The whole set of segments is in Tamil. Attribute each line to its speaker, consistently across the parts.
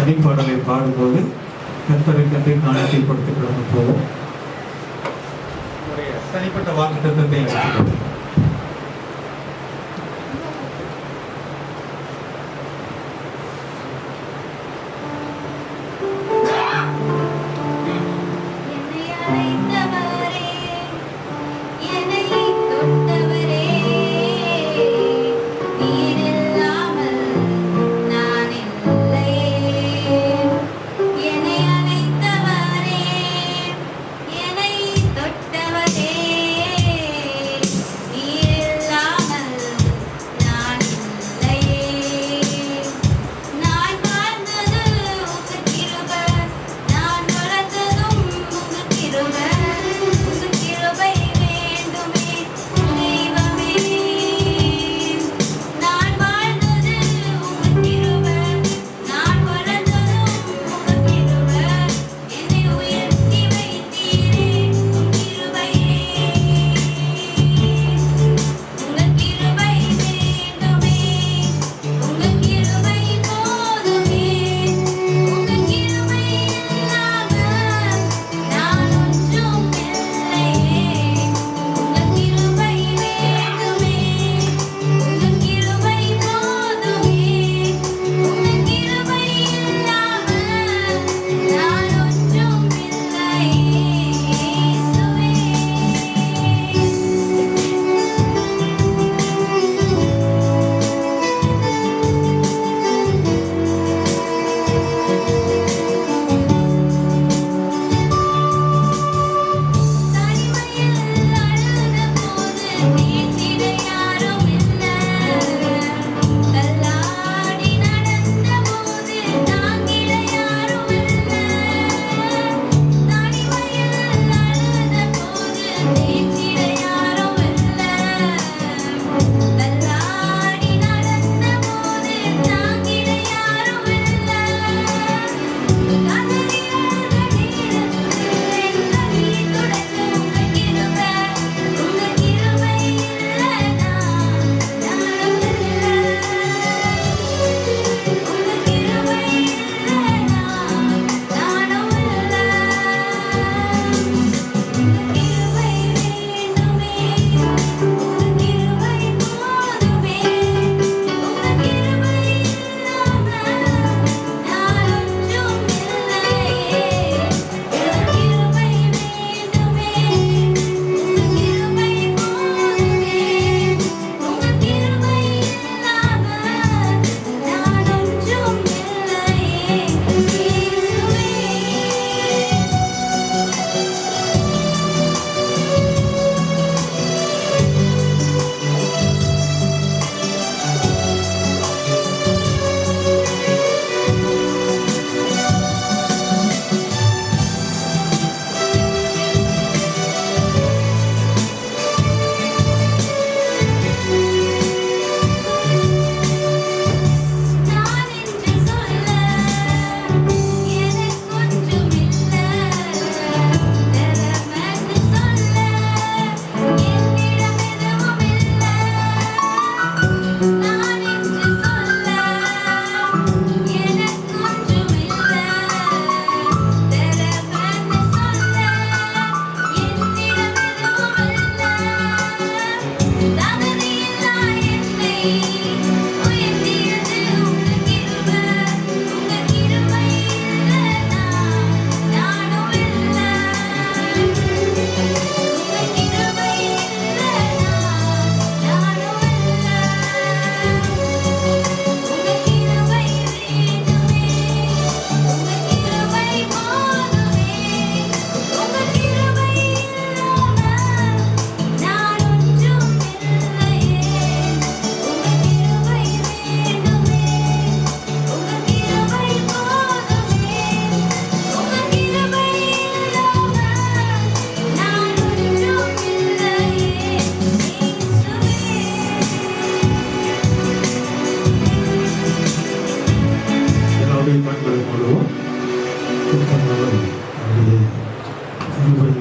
Speaker 1: தனிப்பாடலை பாடும்போது கர்த்தரை கண்டு காணிக்கைப்படுத்தி கடந்து போவோம். தனிப்பட்ட வாக்குத்தத்தத்தை எடுத்துக்கொள்வோம்.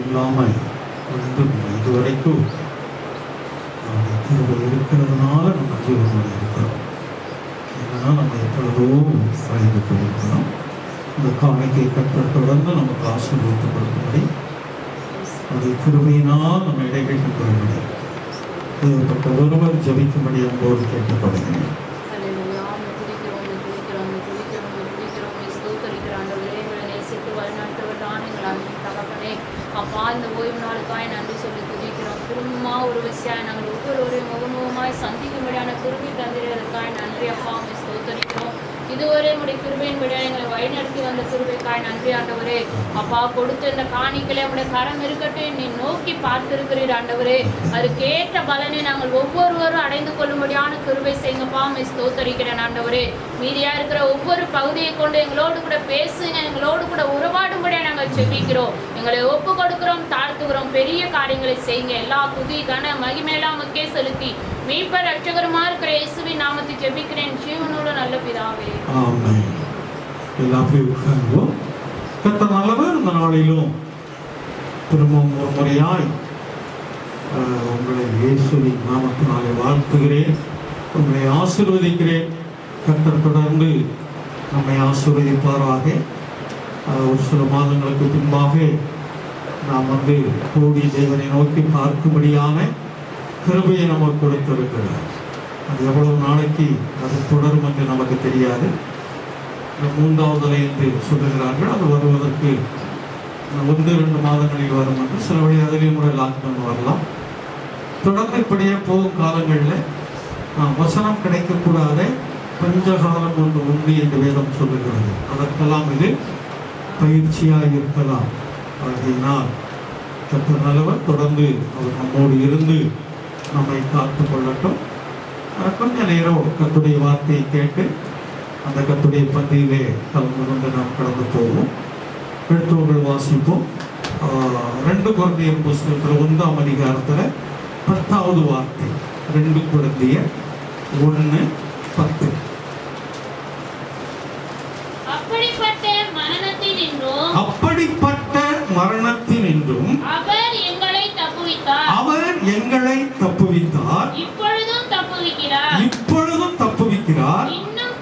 Speaker 1: இல்லாமல் ஒன்றும் இதுவரைக்கும் கிருபை இருக்கிறதுனால நம்ம ஜீவனோடு இருக்கிறோம். இதனால் நம்ம எப்பொழுதோ சாய்ந்து போயிருக்கிறோம். இந்த காணிக்கை கர்த்தர் தொடர்ந்து நமக்கு ஆசீர்வதித்துக் கொடுக்கும்படி அதை கிருபையினால் நம்ம இடைவெளிக்கு கொள்ளும்படி தேவப்பட்ட ஒருவர் ஜபிக்கும்படி அன்போடு கேட்டுக்கொள்கிறேன்.
Speaker 2: அப்பா, இந்த ஓய்வு நாளுக்காய் நன்றி சொல்லி துதிக்கிறோம். திரும்பமா ஒரு விஷயம் நாங்கள் ஒவ்வொருவரையும் முகமுகமாய் சந்திக்கும்படியான கிருபை தந்திரங்களுக்காய் நன்றி அப்பா, உம்மை ஸ்தோத்தரிக்கிறோம். இதுவரை உடைய கிருபையின்படியா எங்களை வழிநடத்தி வந்த கிருபைக்காய் நன்றி ஆண்டவரே. அப்பா, கொடுத்த இந்த காணிக்கையில உடைய கரம் இருக்கட்டும், நீ நோக்கி பார்த்திருக்கிறீர் ஆண்டவரே. அதுக்கேற்ற பலனை நாங்கள் ஒவ்வொருவரும் அடைந்து கொள்ளும்படியான கிருபை செய்யுங்கப்பா, உம்மை ஸ்தோத்தரிக்கிறேன் ஆண்டவரே. மீதியா இருக்கிற ஒவ்வொரு பகுதியை கொண்டு எங்களோடு கூட பேசுங்க, எங்களோடு கூட உறவாடும்படியா நாங்கள் செபிக்கிறோம். எங்களை ஒப்பு கொடுக்கிறோம், தாழ்த்துகிறோம். பெரிய காரியங்களை செய்யுங்க. எல்லா துதி கன மகிமையெல்லாம் உமக்கே செலுத்தி மீட்பர் ரட்சகருமா இருக்கிற இயேசுவின் நாமத்தை ஜெபிக்கிறேன் ஜீவனோட நல்ல பிதாவே.
Speaker 1: ஆமென். எல்லாத்தையும் உட்கார்ந்தோம். கர்த்தர் நல்லவர். இந்த நாளிலும் திரும்பவும் ஒரு முறையாய் உங்களை இயேசுவின் நாமத்தினாலே வாழ்த்துகிறேன், உங்களை ஆசீர்வதிக்கிறேன். கர்த்தர் தொடர்ந்து நம்மை ஆசீர்வதிப்பாராக. ஒரு சில மாதங்களுக்கு பின்பாக நாம் கூடி தேவனை நோக்கி பார்க்கும்படியான கிருபையை நமக்கு கொடுத்திருக்கிறார். அது எவ்வளவு நாளைக்கு அது தொடரும் என்று நமக்கு தெரியாது. மூன்றாவது அலை என்று சொல்லுகிறார்கள். அது வருவதற்கு 1-2 மாதங்களில் வரும் என்று சில வழி அதிலையும் கூட லாக்டவுன் வரலாம். தொடர்ந்து இப்படியே போகும் காலங்களில் வசனம் கிடைக்கக்கூடாத பஞ்சகாலம் ஒன்று உண்டு என்று வேதம் சொல்லுகிறது. அதற்கெல்லாம் இது பயிற்சியாக இருக்கலாம். ஆகையினால் கர்த்தர் நல்லவர். தொடர்ந்து அவர் நம்மோடு இருந்து நம்மை காத்து கொள்ளட்டும். கொஞ்ச நேரம் கர்த்தருடைய வார்த்தையை கேட்டு அந்த கர்த்தருடைய பந்தியிலே கலந்து கொண்டு நாம் கடந்து போவோம். எடுத்தவர்கள் வாசிப்போம். 2 கொரிந்தியர் புஸ்தகத்தில் 1ஆம் அதிகாரத்தில் 10வது வார்த்தை. 2 கொரிந்தியர் 1:10.
Speaker 2: அப்படிப்பட்ட
Speaker 1: மரணத்தினின்றும் அவர் எங்களை தப்புவித்தார், இப்பொழுதும் தப்புவிக்கிறார், இன்னும்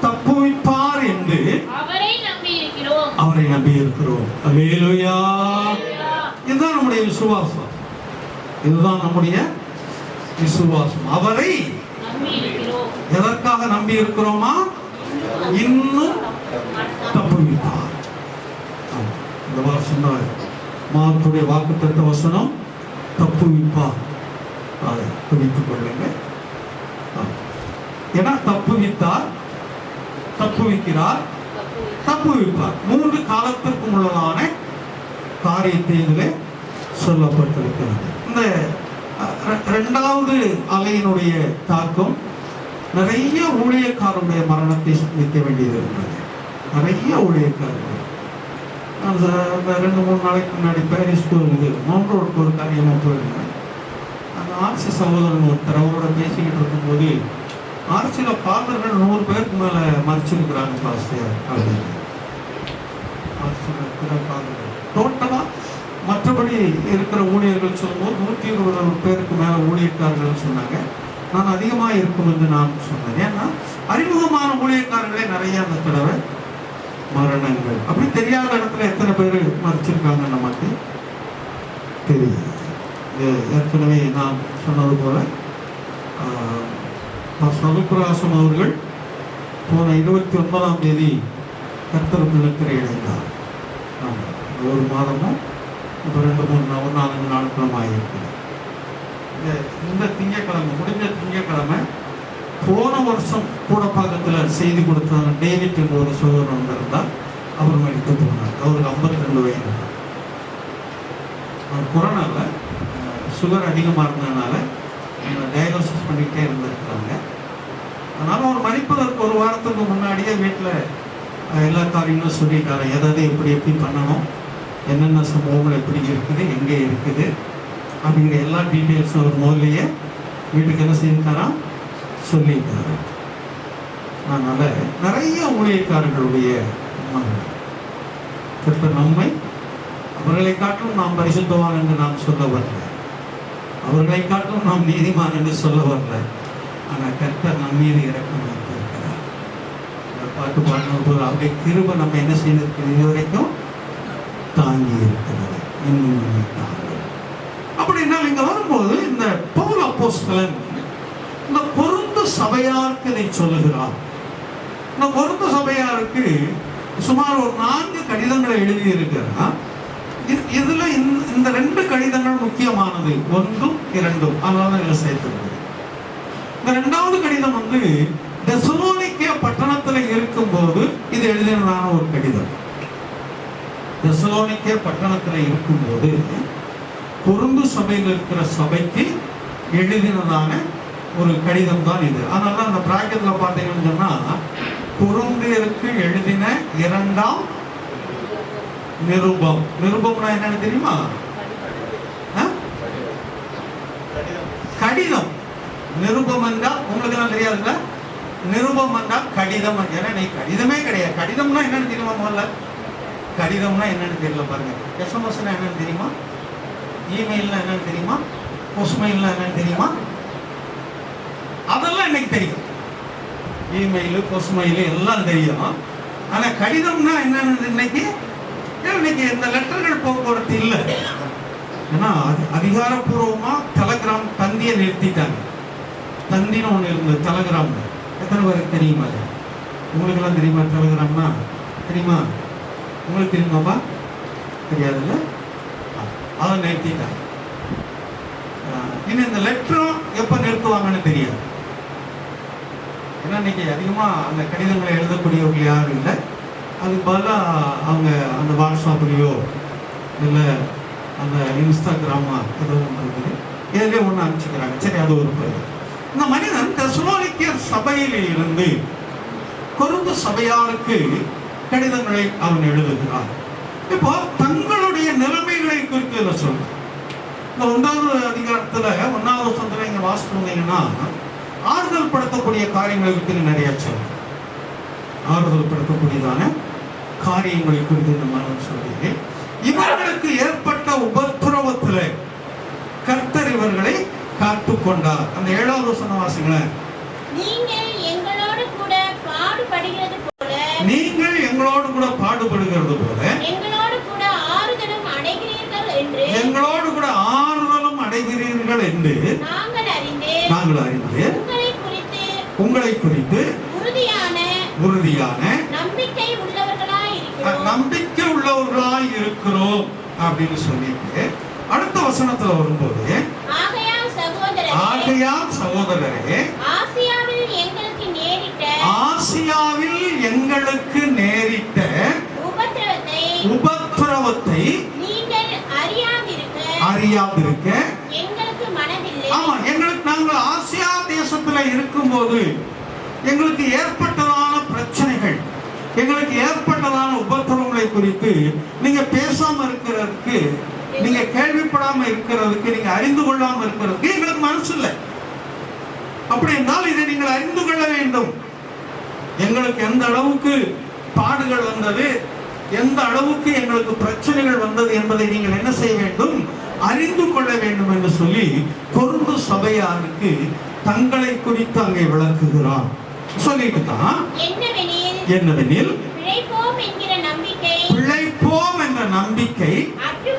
Speaker 1: தப்புவிப்பார் என்று அவரை நம்பி இருக்கிறோம். அல்லேலூயா. இதுதான் நம்முடைய விசுவாசம். இதுதான் நம்முடைய விசுவாசம். அவரை எதற்காக நம்பி இருக்கிறோமா? இன்னும் தப்புவிப்பார். இந்த வருஷம் மார்க்குடைய வாக்குத்தத்த வசனம் தப்புவிப்பார். அதை குறித்துக் கொள்ளுங்க. ஏன்னா தப்புவித்தார், தப்புவிக்கிறார், தப்புவிப்பார். 3 காலத்திற்கு உள்ளதான காரியத்தை இதில் சொல்லப்பட்டிருக்கிறது. இந்த 2வது அலையினுடைய தாக்கம் நிறைய ஊழியக்காரருடைய மரணத்தை சந்திக்க வேண்டியது இருந்தது. நிறைய ஊழியக்காரர்கள் 2-3 நாளைக்கு முன்னாடி பாரிஸ்க்கு மவுண்ட் ரோடுக்கு ஒரு காரியமாக போயிருந்தேன். அந்த ஆர்சி சகோதரன் ஒருத்தர் அவரோட பேசிக்கிட்டு இருக்கும்போது ஆர்சியில் ஃபாதர்கள் 100 பேருக்கு மேலே மறிச்சிருக்கிறாங்க பாஸ்டர் அப்படின்னு. ஆர்சியில் இருக்கிற ஃபாதர்கள் டோட்டலாக மற்றபடி இருக்கிற ஊழியர்கள் சொல்லும்போது 120 பேருக்கு மேலே ஊழியக்காரர்கள் சொன்னாங்க. நான் அதிகமாக இருக்கும் என்று நான் சொன்னேன். ஏன்னா அறிமுகமான ஊழியக்காரர்களே நிறைய அந்த தடவை மரணங்கள். அப்படி தெரியாத இடத்துல எத்தனை பேர் மறிச்சிருக்காங்க நமக்கு தெரியும். ஏற்கனவே நான் சொன்னது போல சதுப்புராசம் அவர்கள் போன 29ஆம் தேதி கர்த்தர் நிலத்திரை அடைந்தார். ஒரு மாதமும் இப்போ 2-3-4 நாட்களும் ஆகியிருக்குது. இந்த திங்கக்கிழமை முடிஞ்ச திங்கக்கிழமை போன வருஷம் கூட பக்கத்தில் செய்தி கொடுத்தாங்க. டேவிட் என்ற ஒரு சோதரன் வந்திருந்தார். அவர் மடித்து போனார். அவருக்கு 52 வயது. அவர் கொரோனாவில் சுகர் அதிகமாக இருந்ததுனால டயக்னோசிஸ் பண்ணிக்கிட்டே இருந்திருக்காங்க. அதனால் அவர் மடிப்பதற்கு 1 வாரத்துக்கு முன்னாடியே வீட்டில் எல்லா காரியங்களும் சொல்லிட்டாரு. எதாவது எப்படி பண்ணணும், என்னென்ன சம்பவங்கள் எப்படி இருக்குது, எங்கே இருக்குது அப்படிங்கிற எல்லா டீட்டெயில்ஸும் அவர் முதல்லையே வீட்டுக்கு என்ன செய்திருக்காராம் சொல்லியிருக்காரு. அதனால் நிறைய ஊழியக்காரர்களுடைய நம்மை அவர்களை காட்டிலும் நாம் பரிசுத்தவான் என்று நாம் சொல்ல வரல, அவர்களை காட்டிலும் நாம் நீதிமான் என்று சொல்ல வரல. ஆனால் கர்த்தர் நம் மீது இரக்கம் வைத்திருக்கிறார். பாட்டு பாடும்போது அவருடைய கிருபை நம்ம என்ன செய்திருக்கிறது, இது வரைக்கும் தாங்கி இருக்கிறது, இன்னும் நம்மை தாங்கும். அப்படின்னா இங்க வரும்போது இந்த பவுல் அப்போஸ்தலன் இந்த கொரிந்து சபையாருக்கு இதை சொல்லுகிறார். இந்த கொரிந்து சபையாருக்கு சுமார் ஒரு 4 கடிதங்களை எழுதி இருக்கிறார். இதுல இந்த 2 கடிதங்கள் முக்கியமானது, 1, 2, அதனால இதை சேர்த்திருக்கிறது. இந்த 2வது கடிதம் வந்து தெசலோனிக்கே பட்டணத்துல இருக்கும்போது இது எழுதினதான ஒரு கடிதம். தெசலோனிக்கே பட்டணத்துல இருக்கும்போது கொரிந்து சபையில் இருக்கிற சபைக்கு எழுதினதான ஒரு கடிதம் தான் இது. அதனால அந்த பிராக்கெட்ல பார்த்தீங்கன்னு சொன்னா கொரிந்தியருக்கு எழுதின 2ஆம் நிருபம். நிருபம்னா என்னன்னு தெரியுமா? கடிதம். நிருபம் என்றா உங்களுக்கு எல்லாம் தெரியாதுல்ல? நிருபம் என்றா கடிதம். ஏன்னா நீ கடிதமே கிடையாது. கடிதம்னா என்னன்னு தெரியுமா? முதல்ல கடிதம்னா என்னன்னு தெரியல பாருங்க. எஸ்எம்எஸ்னா என்னன்னு தெரியுமா? இமெயில்னா என்னன்னு தெரியுமா? போஸ்ட்மெயில்னா என்னன்னு தெரியுமா? அதெல்லாம் இன்னைக்கு தெரியும். இமெயில், போஸ்ட்மெயில் எல்லாம் தெரியும். ஆனா கடிதம்னா என்னன்னு இன்னைக்கு இந்த லெட்டர்கள் போக்குவரத்து இல்லை. ஏன்னா அதிகாரப்பூர்வமா டெலகிராம் தந்தியை நிறுத்திட்டாங்க. தந்தின்னு ஒண்ணு இருந்தது, டெலகிராம். எத்தனை பேருக்கு தெரியுமா? உங்களுக்கு எல்லாம் தெரியுமா டெலகிராம்னா? தெரியுமா? உங்களுக்கு தெரியுமாப்பா? தெரியாதுல்ல? அதை நிறுத்திட்டாங்க. இன்னும் இந்த லெட்டரும் எப்ப நிறுத்துவாங்கன்னு தெரியாது. ஏன்னா இன்னைக்கு அதிகமா அந்த கடிதங்களை எழுதக்கூடியவர்கள் யாரும் இல்லை. அதுக்கு பதிலாக அவங்க அந்த வாட்ஸ்அப்லேயோ இல்லை அந்த இன்ஸ்டாகிராமா ஏதோ ஒன்று இருக்குது, எதுலேயே ஒன்று அனுப்பிச்சுக்கிறாங்க. சரி, அது ஒரு பேர். இந்த மனிதன் தெசலோனிக்கே சபையில் இருந்து கொரிந்து சபையாருக்கு கடிதங்களை அவன் எழுதுகிறான். இப்போ தங்களுடைய நிலைமைகளை குறித்து இதை சொல்றான். இந்த 1வது அதிகாரத்துல 1வது வசனத்துல இங்க வாசித்து வந்தீங்கன்னா ஆறுதல் படுத்தக்கூடிய காரியங்களை குறித்து நிறைய சொல்றேன். ஆறுதல் படுத்தக்கூடியதான காரியங்களை குறித்து இந்த மனம் சொல்லி இவர்களுக்கு ஏற்பட்ட உபத்திரவத்துல கர்த்தர் இவர்களை காத்து கொண்டார். அந்த 7வது வசனம் வாசிங்களேன்.
Speaker 2: நீங்கள் எங்களோடு கூட பாடுபடுகிறது போல
Speaker 1: எங்களோடு கூட
Speaker 2: ஆறுதலும் அடைகிறீர்கள்
Speaker 1: என்று நாங்கள் அறிந்து உங்களை குறித்து உறுதியான நம்பிக்கை உள்ளவர்களாய் இருக்கிறோம் அப்படின்னு சொல்லிட்டு அடுத்த வசனத்துல வரும்போது, ஆகையால் சகோதரரே ஆசியாவில் எங்களுக்கு நேரிட்ட உபத்திரவத்தை அறியாதிருக்க ஆமா, எங்களுக்கு நாங்கள் ஆசியா தேசத்துல இருக்கும்போது எங்களுக்கு ஏற்பட்டதான பிரச்சனைகள், எங்களுக்கு ஏற்பட்டதான உபத்திரவங்களை குறித்து நீங்க பேசாம இருக்கிறதுக்கு, நீங்க கேள்விப்படாம இருக்கிறதுக்கு, நீங்க அறிந்து கொள்ளாம இருக்கிறதுக்கு எங்களுக்கு மனசு இல்லை. அப்படி என்றால் இதை நீங்கள் அறிந்து கொள்ள வேண்டும். எங்களுக்கு எந்த அளவுக்கு பாடுகள் வந்தது, எந்த அளவுக்கு எங்களுக்கு பிரச்சனைகள் வந்தது என்பதை நீங்கள் என்ன செய்ய வேண்டும், அறிந்து கொள்ள வேண்டும் என்று சொல்லி கொரிந்து சபையாருக்கு தங்களை குறித்து அங்கே விளக்குகிறார். சொல்லிட்டு தான் என்னவெனில் பிழைப்போம் என்ற நம்பிக்கை அற்று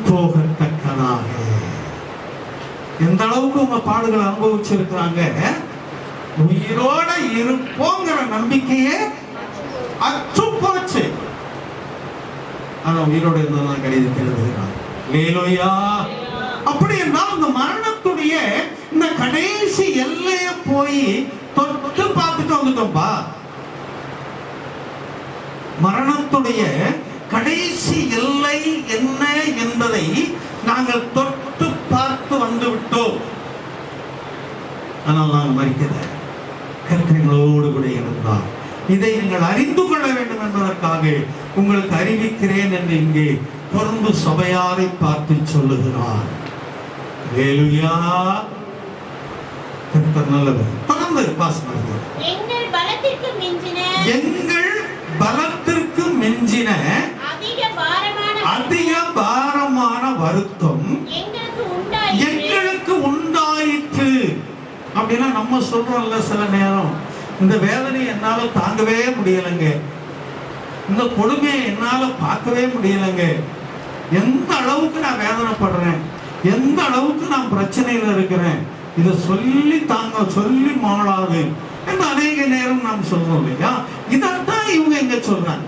Speaker 1: போகத்தக்கதாக. எந்த அளவுக்கு உங்க பாடுகளை அனுபவிச்சிருக்கிறாங்க, உயிரோட இருப்போங்கிற நம்பிக்கையே அற்று போச்சு. ஆனா உயிரோட இருந்ததான் கடிதத்தில் எழுதுகிறார். லேலோயா. அப்படி என்றால் இந்த மரணத்துடைய இந்த கடைசி எல்லைய போய் தொட்டு பார்த்துட்டு வந்துட்டோம்பா. மரணத்துடைய கடைசி எல்லை என்ன என்பதை நாங்கள் தொட்டு பார்த்து வந்து விட்டோம். ஆனால் நான் மறிக்கல, கர்த்தர்களோடு கூட இருந்தார். இதை நீங்கள் அறிந்து கொள்ள வேண்டும் என்பதற்காக உங்களுக்கு அறிவிக்கிறேன் என்று இங்கே கொரிந்து சபையாரை பார்த்து சொல்லுகிறார். ஹல்லேலூயா. கர்த்தர் நல்லவர். தொடர்ந்து வாசிங்க. எங்கள் பலத்திற்கு மிஞ்சின அதிக பாரமான வருத்தம் எங்களுக்கு உண்டாயிற்று. அப்படின்னா நம்ம சொல்றோம்ல, சில நேரம் இந்த வேதனை என்னால தாங்கவே முடியலைங்க, இந்த கொடுமையை என்னால பார்க்கவே முடியலைங்க, எந்த அளவுக்கு நான் வேதனைப்படுறேன், எந்த அளவுக்கு நான் பிரச்சனையில இருக்கிறேன், இதை சொல்லி மாளாது என்று அநேக நேரம் நாம் சொல்றோம் இல்லையா? இதைத்தான் இவங்க எங்க சொல்றாங்க.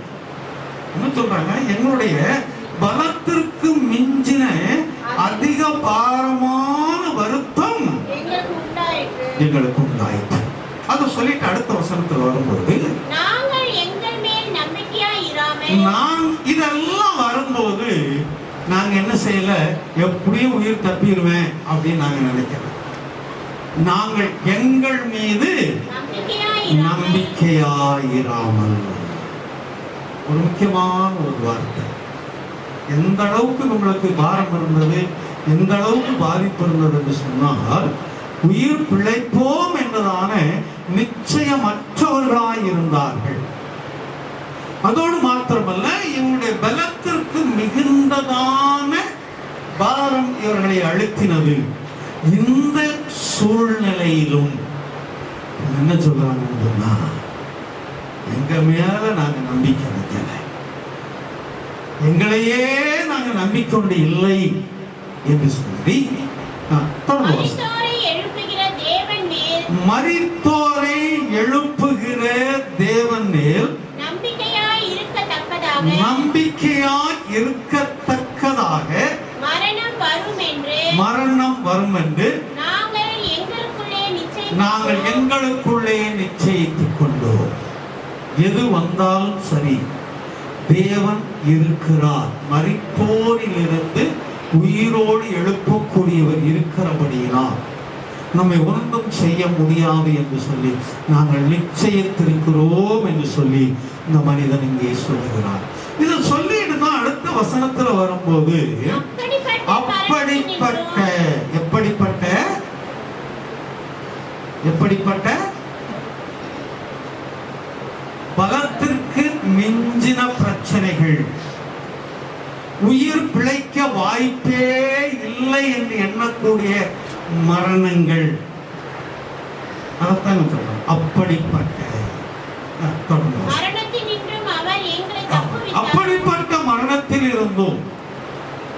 Speaker 1: என்ன சொல்றாங்க? எங்களுடைய பலத்திற்கு மிஞ்சின அதிக பாரமான வருத்தம் எங்களுக்கு உண்டாயிற்று. அதை சொல்லிட்டு அடுத்த வசனத்தில் வரும்போது, இதெல்லாம் வரும்போது நாங்க என்ன செய்யல, எப்படியும் உயிர் தப்பிடுவேன் அப்படின்னு நாங்க நினைக்கிறோம். நாங்கள் எங்கள் மீது நம்பிக்கையாயிராமல். ஒரு முக்கியமான ஒரு வார்த்தை. எந்த அளவுக்கு உங்களுக்கு பாரம் இருந்தது, எந்த அளவுக்கு பாதிப்பு இருந்தது என்று சொன்னால், உயிர் பிழைப்போம் என்பதான நிச்சயமற்றவர்களாய் இருந்தார்கள். அதோடு மாத்திரமல்ல, இவருடைய பலத்திற்கு மிகுந்ததான பாரம் இவர்களை அழுத்தினது. இந்த சூழ்நிலையிலும் என்ன சொல்றாங்கன்னா, எங்க மேல நாங்க நம்பிக்கை வைக்கல, எங்களையே நாங்க நம்பிக்கொண்டு இல்லை என்று சொல்லி மரித்தோரை எழுப்புகிற தேவன் மேல் நம்பிக்கையாய் இருக்கத்தக்கதாக மரணம் வரும் என்று நாங்கள் எங்களுக்குள்ளே நிச்சயித்துக் கொண்டோம். எது வந்தாலும் சரி, தேவன் இருக்கிறார், மரித்தோரிலிருந்து உயிரோடு எழுப்பக்கூடியவர் இருக்கிறபடியினால் நம்மை ஒன்றும் செய்ய முடியாது என்று சொல்லி நாங்கள் நிச்சயித்திருக்கிறோம் என்று சொல்லி இந்த மனிதன் இங்கே சொல்லுகிறார். இதை சொல்லிட்டு தான் அடுத்த வசனத்துல வரும்போது, எப்படிப்பட்ட பலத்திற்கு மிஞ்சின பிரச்சனைகள், உயிர் பிழைக்க வாய்ப்பே இல்லை என்று எண்ணக்கூடிய மரணங்கள், அதைத்தான் சொல்றோம். அப்படிப்பட்ட மரணத்தில் இருந்தும்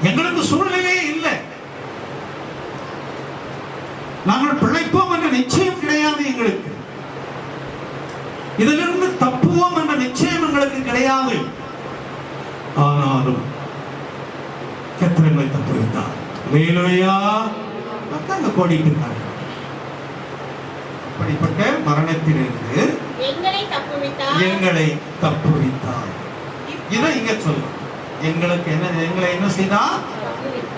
Speaker 1: எங்களுக்கு சூழ்நிலையே இல்லை, நாங்கள் பிழைப்போம் என்ற நிச்சயம் கிடையாது எங்களுக்கு, இதிலிருந்து தப்புவோம் என்ற நிச்சயம் எங்களுக்கு கிடையாது. ஆனாலும் கர்த்தர் தப்பு வைத்தார். வேலையா கோடிட்டு இருக்காங்க. அப்படிப்பட்ட மரணத்திலிருந்து எங்களை தப்புவித்தார். இதை இங்க சொல்லும். எங்களை என்ன செய்தார்?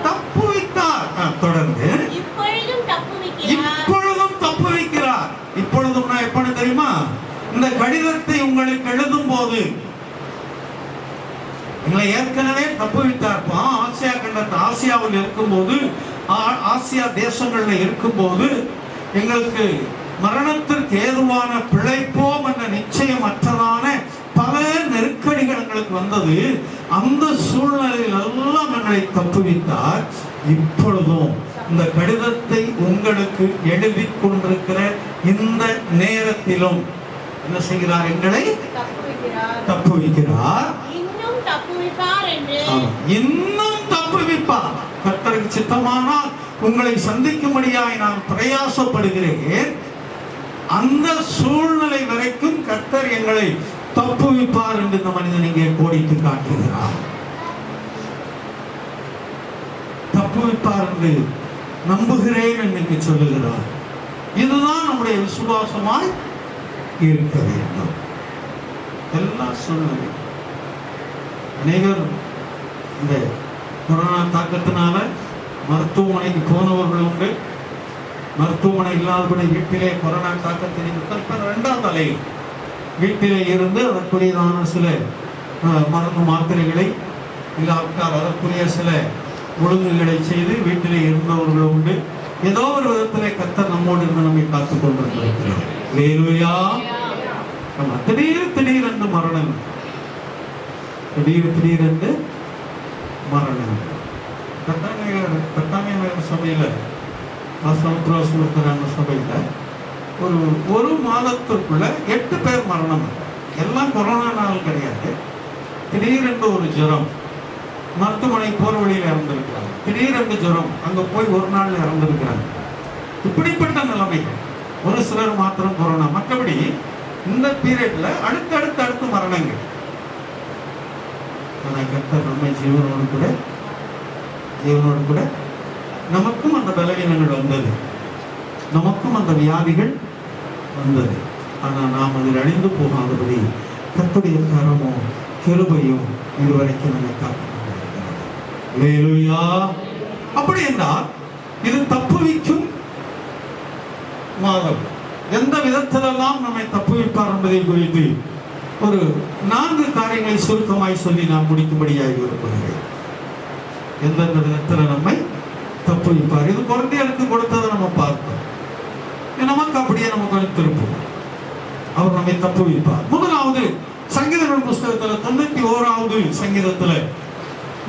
Speaker 1: தப்புவித்தார். தொடர்ந்து இப்பொழுதும் தப்புவிக்கிறார். இப்பொழுதும் நான் எப்ப தெரியுமா? இந்த கடிதத்தை உங்களுக்கு எழுதும் போது எங்களை ஏற்கனவே தப்புவித்தார்ப்பா. ஆசியா கண்டத்தில், ஆசியாவில் இருக்கும்போது, ஆசியா தேசங்கள்ல இருக்கும்போது எங்களுக்கு மரணத்திற்கு ஏதுவான பிழைப்போம் என்ற நிச்சயமற்றதான பல நெருக்கடிகள் எங்களுக்கு வந்தது. அந்த சூழ்நிலையில் எல்லாம் எங்களை தப்புவித்தார். இப்பொழுதும் இந்த கடிதத்தை உங்களுக்கு எழுதி கொண்டிருக்கிற இந்த நேரத்திலும் என்ன செய்கிறார்? எங்களை தப்புவிக்கிறார். இன்னும் தப்புவிப்பார். கர்த்தருக்கு சித்தமானால் உங்களை சந்திக்கும்படியாய் நான் பிரயாசப்படுகிறேன். அந்த சூழ்நிலை வரைக்கும் கர்த்தர் எங்களை தப்புவிப்பார் என்று இந்த மனிதன் இங்கே கோடிட்டு காட்டுகிறார். தப்புவிப்பார் என்று நம்புகிறேன் என்று சொல்லுகிறார். இதுதான் நம்முடைய விசுவாசமாய் இருக்க வேண்டும். எல்லா சூழ்நிலை அநேகர் இந்த கொரோனா தாக்கத்தினால மருத்துவமனைக்கு போனவர்கள் உண்டு. மருத்துவமனை இல்லாதபடி வீட்டிலே கொரோனா தாக்கத்தின் இரண்டாவது அலை வீட்டிலே இருந்து அதற்குரியதான சில மருந்து மாத்திரைகளை இல்லாவிட்டால் அதற்குரிய சில ஒழுங்குகளை செய்து வீட்டிலே இருந்தவர்கள் உண்டு. ஏதோ ஒரு விதத்திலே கர்த்தர் நம்மோடு இருந்து நம்மை காத்துக் கொண்டிருக்கிறார். அல்லேலூயா. திடீரென்று மரணம், திடீரென்று மரணம். கட்டாய சபையில சபையில ஒரு மாதத்திற்குள்ள 8 பேர் மரணம். எல்லாம் கொரோனா நாள் கிடையாது. திடீரென்று ஒரு ஜுரம், மருத்துவமனை போற வழியில் இறந்திருக்கிறாங்க. திடீரென்று ஜுரம், அங்க போய் ஒரு நாள் இறந்திருக்கிறாங்க. இப்படிப்பட்ட நிலைமைகள். ஒரு சிலர் மாத்திரம் கொரோனா, மற்றபடி இந்த பீரியட்ல அடுத்து மரணங்கள். கர்த்தர் நம்மை ஜீவனோடு கூட நமக்கும் அந்த பலவீனங்கள் வந்தது, நமக்கும் அந்த வியாதிகள் வந்தது. ஆனால் நாம் அதில் அழிந்து போகாதபடி கர்த்தருடைய கரமும் கிருபையும் இதுவரைக்கும் நம்மை காத்துக்கொண்டிருக்கிறது. அல்லேலூயா. அப்படி என்றால் இது தப்புவிக்கும் மாதம். எந்த விதத்திலெல்லாம் நம்மை தப்புவிப்பார் என்பதை குறித்து ஒரு 4 காரியங்களை சுருக்கமாய் சொல்லி நான் முடிக்கும்படியாக விரும்புகிறேன். எந்தெந்த விதத்தில் நம்மை தப்புவிப்பார். இது கொரிந்தியருக்கு கொடுத்ததை நம்ம பார்த்தோம். நமக்கு அப்படியே நம்ம கொஞ்சம் திருப்போம். அவர் நம்மை தப்புவிப்பார். முதலாவது சங்கீதங்கள் புஸ்தகத்தில் 91வது சங்கீதத்துல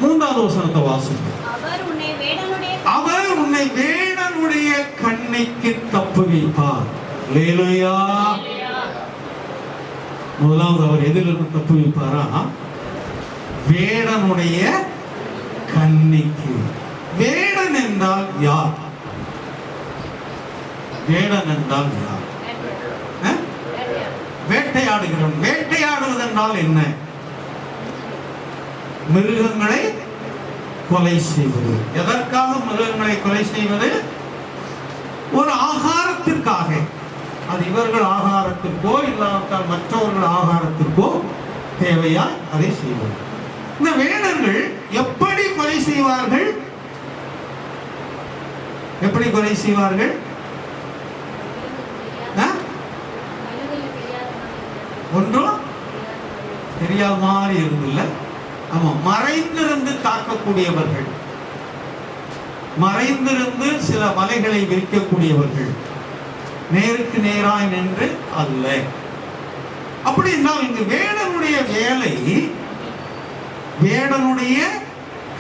Speaker 1: 3வது வசனத்தை வாசிப்போம். அவர் உன்னை வேடனுடைய கண்ணிக்கு தப்புவிப்பார். அல்லேலூயா. முதலாவது அவர் எதிலிருந்து தப்புவிப்பாரா? வேடனுடைய கண்ணிக்கு. வேடன் என்றால் யார்? வேடன் என்றால் யார்? வேட்டையாடுகிறவன். வேட்டையாடுவது என்றால் என்ன? மிருகங்களை கொலை செய்வது. எதற்காக மிருகங்களை கொலை செய்வது? ஒரு ஆகாரத்திற்காக. அது இவர்கள் ஆகாரத்திற்கோ இல்லாவிட்டால் மற்றவர்கள் ஆகாரத்திற்கோ தேவையா அதை செய்வது. இந்த வேடர்கள் எப்படி கொலை செய்வார்கள்? எப்படி கொலை செய்வார்கள்? ஒன்றும் தெரியாத மாதிரி இருந்தில்ல. ஆமா, மறைந்திருந்து தாக்கக்கூடியவர்கள், மறைந்திருந்து சில மலைகளை விரிக்கக்கூடியவர்கள், நேருக்கு நேராய் நின்று அல்ல. அப்படி என்றால் இங்கு வேடனுடைய வேலை வேடனுடைய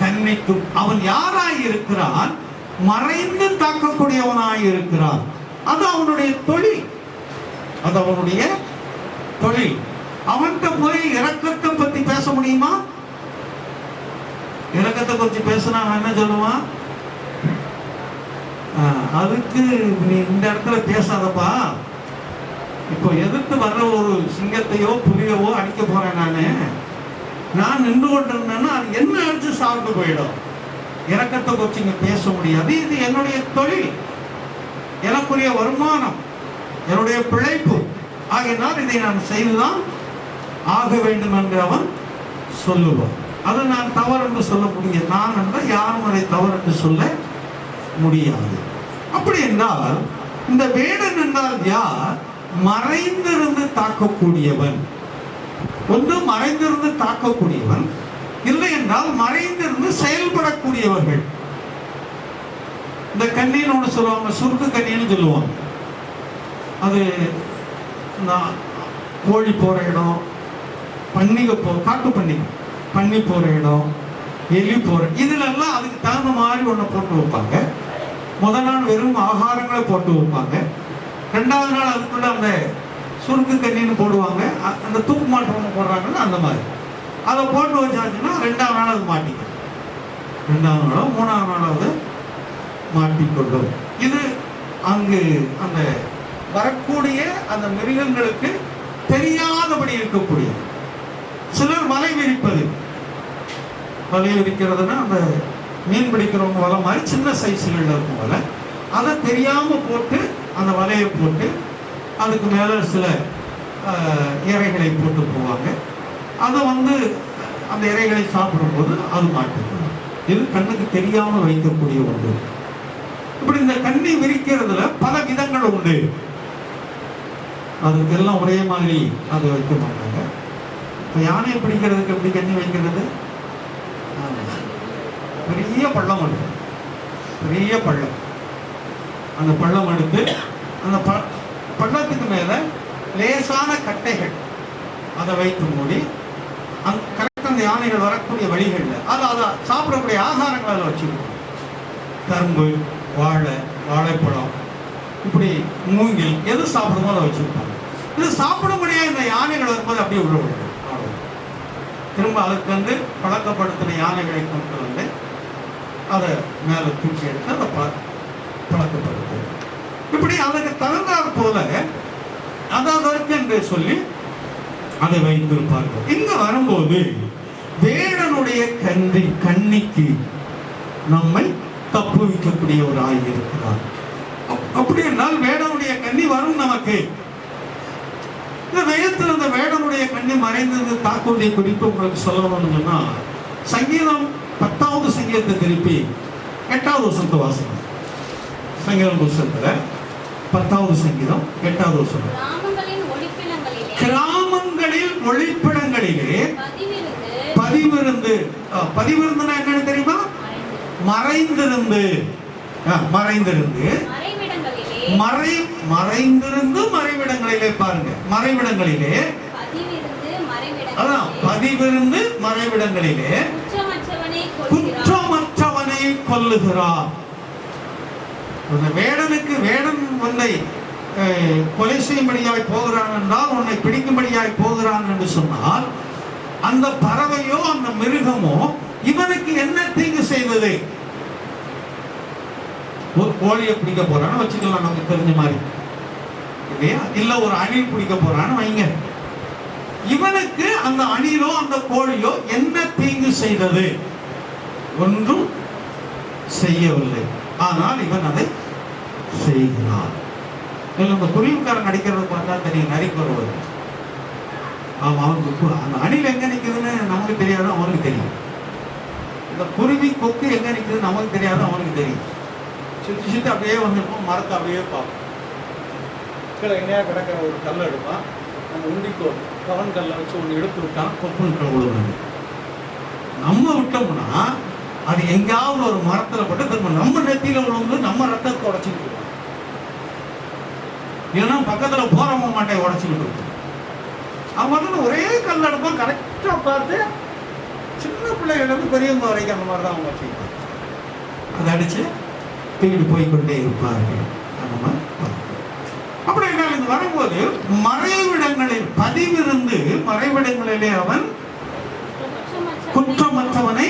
Speaker 1: கண்ணிக்கும். அவன் யாராய் இருக்கிறான்? மறைந்து தாக்கக்கூடியவனாய் இருக்கிறான். அது அவனுடைய தொழில், அது அவனுடைய தொழில். அவன்கிட்ட போய் இரக்கத்தை பத்தி பேச முடியுமா? இரக்கத்தை பத்தி பேசினா என்ன சொல்லுவான்? அதுக்கு நீ இந்த இடத்துல பேசாதப்பா, இப்போ எதிர்த்து வர்ற ஒரு சிங்கத்தையோ புலியவோ அடிக்க போறேன் நான் நின்று கொண்டிருந்தேன்னா அது என்ன அடிச்சு சாப்பிட்டு போயிடும். இரக்கத்தை பற்றி இங்க பேச முடியாது. இது என்னுடைய தொழில், எனக்குரிய வருமானம், என்னுடைய பிழைப்பு. ஆகையினால் இதை நான் செய்துதான் ஆக வேண்டும் என்று அவன் சொல்லுவான். அதை நான் தவறு என்று சொல்ல முடியாது. நான் என்றால் யாரும் அதை தவறு என்று சொல்ல முடியாது. அப்படி என்றால் இந்த வேடன் என்றால் யார்? மறைந்திருந்து தாக்கக்கூடியவன். ஒன்று மறைந்திருந்து தாக்கக்கூடியவன், இல்லை என்றால் மறைந்திருந்து செயல்படக்கூடியவர்கள். இந்த கண்ணின்னு ஒன்று சொல்லுவாங்க, சுருக்கு கண்ணின்னு சொல்லுவாங்க. அது கோழி போற இடம், பன்னிகை காட்டு பண்ணி போற இடம், எலி போற, இதுல எல்லாம் அதுக்கு தகுந்த மாதிரி ஒண்ணு போட்டு வைப்பாங்க. முதல் நாள் வெறும் ஆகாரங்களை போட்டு வைப்பாங்க. 2வது நாள் அதுக்குள்ள அந்த சுருக்கு கண்ணின்னு போடுவாங்க. அந்த தூக்கு மாட்டு ஒன்று போடுறாங்கன்னு அந்த மாதிரி அதை போட்டு வச்சாச்சுன்னா 2வது நாள் அது மாட்டிக்கும். 2வது நாளோ 3வது நாளாவது மாட்டிக்கொள்ளும். இது அங்கு அந்த வரக்கூடிய அந்த மிருகங்களுக்கு தெரியாதபடி இருக்கக்கூடிய. சிலர் வலை விரிப்பது, வலை விரிக்கிறதுனா அந்த மீன் பிடிக்கிறவங்க வலை மாதிரி சின்ன சைஸுகளில் இருக்கும் வலை, அதை தெரியாம போட்டு அந்த வலையை போட்டு அதுக்கு மேல சில இறைகளை போட்டு போவாங்க. அதை அந்த இறைகளை சாப்பிடும்போது அது மாட்டிக்கணும். இது கண்ணுக்கு தெரியாமல் வைக்கக்கூடிய ஒன்று. இப்படி இந்த கண்ணி விரிக்கிறதுல பல விதங்கள் உண்டு. அதுக்கெல்லாம் ஒரே மாதிரி அது வைக்க மாட்டாங்க. இப்போ யானையை பிடிக்கிறதுக்கு எப்படி கண்ணி வைக்கிறது? பெரிய பள்ளம் எடுத்து, பெரிய பள்ளம், அந்த பள்ளம் எடுத்து அந்த பள்ளத்துக்கு மேல லேசான கட்டைகள் அதை வைத்து மூடி கரெக்டாக அந்த யானைகள் வரக்கூடிய வழிகளில் அதை சாப்பிடக்கூடிய ஆகாரங்கள் அதில் வச்சுருக்கோம். கரும்பு, வாழைப்பழம், இப்படி மூங்கில் எது சாப்பிடுமோ அதை வச்சிருப்பாங்க. இது சாப்பிடும்படியா இந்த யானைகள் வரும்போது அப்படியே உள்ள விடுறது. திரும்ப அதுக்கு வந்து பழக்கப்படுத்தின யானைகளை கொண்டு வந்து அதை மேலே தூக்கி எடுத்து அதை பழக்கப்படுத்து. இப்படி அதற்கு தகுந்தாற் போல அதற்கு என்று சொல்லி அதை வைத்திருப்பார்கள். இங்க வரும்போது வேடனுடைய கண்ணிக்கு நம்மை தப்புவிக்கக்கூடிய ஒரு ஆய் இருக்கிறார். அப்படி என்றால் வேடனுடைய கண்ணி வரும் நமக்கு. இந்த வேதத்தில் அந்த வேடனுடைய கண்ணி மறைந்தது தாக்குவதை குறித்து உங்களுக்கு சொல்லணும்னு சொன்னா, சங்கீதம் 10வது சங்கீதத்தை திருப்பி 8வது வசனத்தை வாசிங்க. சங்கீதம் புத்தகத்துல 10வது சங்கீதம் 8வது வசனம். கிராமங்களில் ஒளிப்பிடங்களிலே பதிவிருந்து என்னன்னு தெரியுமா? மறைந்திருந்து மறைவிடங்களிலே பாருங்க. மறைவிடங்களிலே அதான் பதிவிருந்து மறைவிடங்களிலே குற்றமற்றவனை கொல்லுகிறார். வேடன் உன்னை கொலை செய்யும்படியாய் போகிறான் என்றால், உன்னை பிடிக்கும்படியாய் போகிறான் என்று சொன்னால், அந்த பறவையோ அந்த மிருகமோ இவனுக்கு என்ன தீங்கு செய்தது? ஒரு கோழியை பிடிக்க போறான்னு வச்சுக்கலாம், நமக்கு தெரிஞ்ச மாதிரி இல்லையா? இல்ல ஒரு அணில் பிடிக்க போறான்னு வைங்க. இவனுக்கு அந்த அணிலோ அந்த கோழியோ என்ன தீங்கு செய்தது? ஒன்றும் செய்யவில்லை. ஆனால் இவன் அதை செய்கிறான். இந்த குருவிக்காரன் நடிக்கிறத பார்த்தா தெரியும், நரிக்கு வருவது. அவனுக்கு அந்த அணில் எங்க நிற்குதுன்னு நமக்கு தெரியாது, அவனுக்கு தெரியும். இந்த குருவி கொக்கு எங்க நிற்குது நமக்கு தெரியாது, அவனுக்கு தெரியும். சுற்றி சுற்றி அப்படியே வந்துருப்போம், மரத்தை அப்படியே பார்ப்போம். கீழே எங்கேயா கிடக்கிற ஒரு கல்லை எடுப்பான், அந்த உண்டிக்கோ கவன் கல்லை வச்சு ஒன்று எடுத்து விட்டான், கொப்புன்னு விழுவாங்க. நம்ம விட்டோம்னா அது எங்கேயாவது ஒரு மரத்துல போட்டு திரும்ப நம்ம நெத்தியில விழுந்து நம்ம ரத்தத்தை உடச்சிக்கிட்டு இருக்கோம். ஏன்னா பக்கத்துல போறவங்க மாட்டை உடச்சிக்கிட்டு இருக்கும். அவன் வந்து ஒரே கல் எடுப்பான், கரெக்டா பார்த்து சின்ன பிள்ளைகளிலிருந்து பெரியவங்க வரைக்கும் அந்த மாதிரி தான் அவங்க வச்சுக்கிட்டாங்க. அதை அடிச்சு தூக்கிட்டு போய்கொண்டே இருப்பார்கள். அப்படி என்றால் இது வரும்போது மறைவிடங்களில் பதிவிருந்து மறைவிடங்களிலே அவன் குற்றமற்றவனை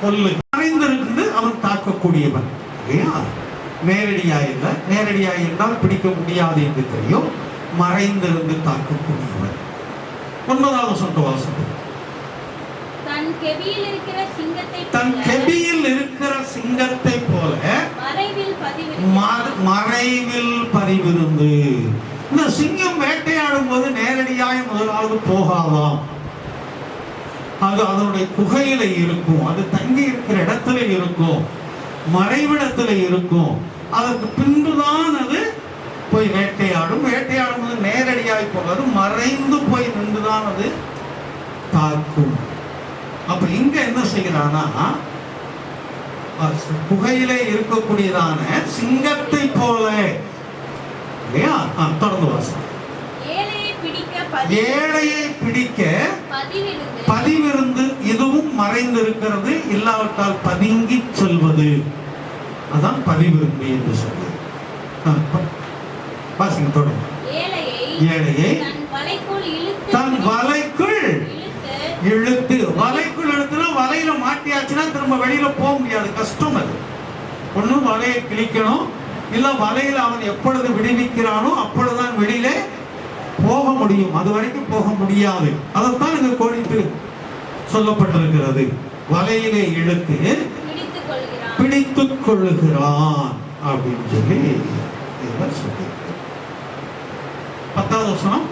Speaker 1: கொல்லு. மறைந்திருந்து அவன் தாக்கக்கூடியவன். நேரடியாக இல்லை, நேரடியாக இருந்தால் பிடிக்க முடியாது என்று தெரியும். மறைந்திருந்து தாக்கக்கூடியவன். 9வது வசனத்தை வாசிப்போம்.
Speaker 2: தன் கெபியில் இருக்கிற சிங்கத்தை போல மறைவில் பதிவிருந்து. இந்த சிங்கம் வேட்டையாடும் போது நேரடியாக முதலாவது போகாதாம். அது அதனுடைய குகையில இருக்கும், அது தங்கி இருக்கிற இடத்துல இருக்கும், மறைவிடத்துல இருக்கும். அதற்கு பின்புதான் அது போய் வேட்டையாடும். வேட்டையாடும் போது நேரடியாக போகாது, மறைந்து போய் நின்றுதான் அது தாக்கும். அப்ப இங்க என்ன செய்கிறானா, குகையிலே இருக்கக்கூடியதான சிங்கத்தை போல இல்லையா? தொடர்ந்து வாசம். ஏழையை பிடிக்க பதிவிருந்து, இதுவும் மறைந்திருக்கிறது, இல்லாவிட்டால் பதுங்கி செல்வது. அதான் பதிவிருந்து என்று சொல்லி வாசிங்க தொடர்ந்து. ஏழையை தன் வலைக்குள் இழுத்து, வலைக்குள் இழுத்துனா வலையில மாட்டியாச்சுன்னா திரும்ப வெளியில போக முடியாது, கஷ்டம். அது ஒன்னும் வலையை கிழிக்கணும், இல்ல வலையில அவன் எப்பொழுது விடுவிக்கிறானோ அப்பொழுதுதான் வெளியிலே போக முடியும், அது வரைக்கும் போக முடியாது. அதைத்தான் இங்க கோடிட்டு சொல்லப்பட்டிருக்கிறது. வலையிலே இழுத்து பிடித்துக் கொள்ளுகிறான் அப்படின்னு சொல்லி 10வது வசனம்.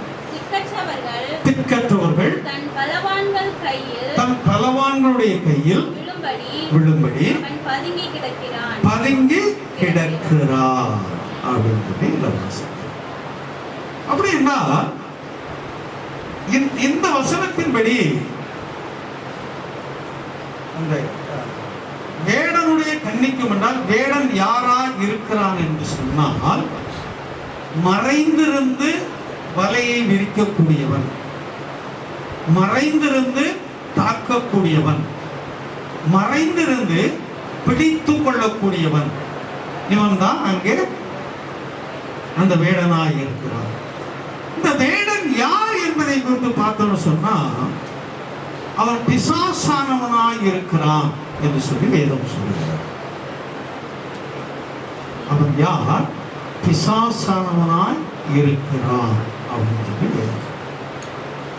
Speaker 2: திக்கற்றவர்கள் தன் பலவான்களுடைய கையில் விழும்படி பதுங்கி கிடக்கிறார் அப்படின்னு சொல்லி வாசம். அப்படின்னா இந்த வசனத்தின்படி அந்த வேடனுடைய கண்ணிக்கும் என்றால் வேடன் யாரா இருக்கிறான் என்று சொன்னால், மறைந்திருந்து வலையை விரிக்கக்கூடியவன், மறைந்திருந்து தாக்கக்கூடியவன், மறைந்திருந்து பிடித்து கொள்ளக்கூடியவன். இவன் தான் அங்கே
Speaker 1: அந்த வேடனாய் இருக்கிறார். இந்த வேடன் யார் என்பதை குறித்து பார்த்தோம்னு சொன்னா, அவன் பிசாசானவனாய் இருக்கிறான் என்று சொல்லி வேதம் சொல்லுகிறார். அவன் யார்? பிசாசானவனாய் இருக்கிறான் அப்படின்னு சொல்லி வேதம்.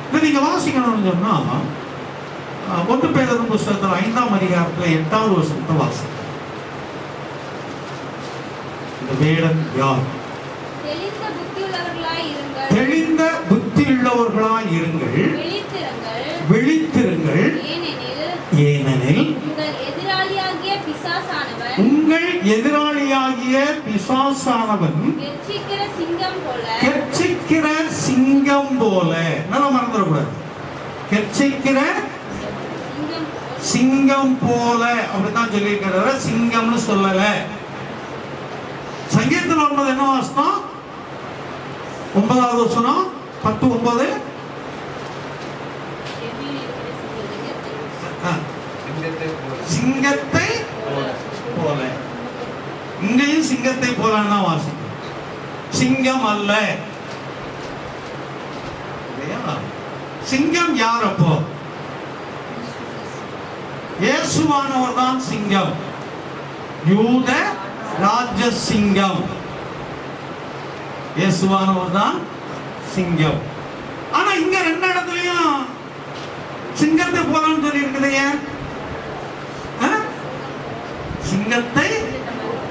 Speaker 1: இதை நீங்க வாசிக்கணும்னு சொன்னா 1 பேதுரு புத்தகத்தில் 5ஆம் அதிகாரத்தில் 8வது வசனத்தை வாசிக்க. இந்த வேடன் யார்?
Speaker 3: தெளிந்த புத்தியுள்ளவர்களாய் இருங்கள்.
Speaker 1: தெளிந்த புத்தியுள்ளவர்களாய் இருங்கள். விழித்திருங்கள். ஏனெனில் உங்கள் எதிராளியாகிய பிசாசானவன் கெர்ச்சிக்கிற சிங்கம் போல, நல்லா மறந்துடக்கூடாது, கெர்ச்சிக்கிற சிங்கம் போல அப்படித்தான் சொல்லியிருக்கிறார, சிங்கம்னு சொல்லல. சங்கீதத்தில் வரும்போது என்ன வாசனம்? 9வது வசனம் 10:9. சிங்கத்தை போல. இங்கேயும் சிங்கத்தை போலன்னு தான் வாசிக்கும். சிங்கம் அல்ல. சிங்கம் யார்? அப்போ இயேசுவானவர் தான் சிங்கம், யூத ராஜ சிங்கம். இயேசுவானவர் தான் சிங்கம். ஆனா இங்க 2 இடத்துலயும் சிங்கத்தை போலன்னு சொல்லி இருக்குது. சிங்கத்தை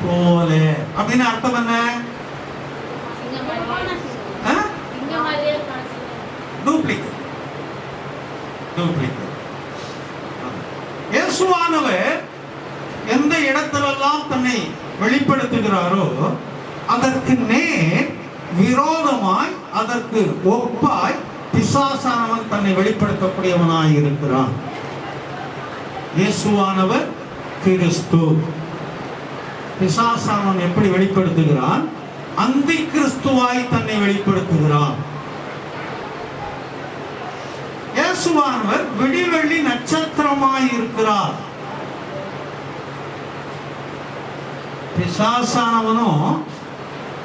Speaker 1: போல அப்படின்னு அர்த்தம் என்ன? டூப்ளிகேட். இயேசுவானவர் எந்த இடத்திலெல்லாம் தன்னை வெளிப்படுத்துகிறாரோ அதற்கு நேர் விரோதமாய், அதற்கு ஒப்பாய் பிசாசானவன் தன்னை வெளிப்படுத்தக்கூடியவனாய் இருக்கிறான். இயேசுவானவர் கிறிஸ்து. பிசாசானவன் எப்படி வெளிப்படுத்துகிறான்? அந்தி கிறிஸ்துவாய் தன்னை வெளிப்படுத்துகிறான். இயேசுவானவர் விடிவெள்ளி நட்சத்திரமாய் இருக்கிறார். பிசாசானவனும்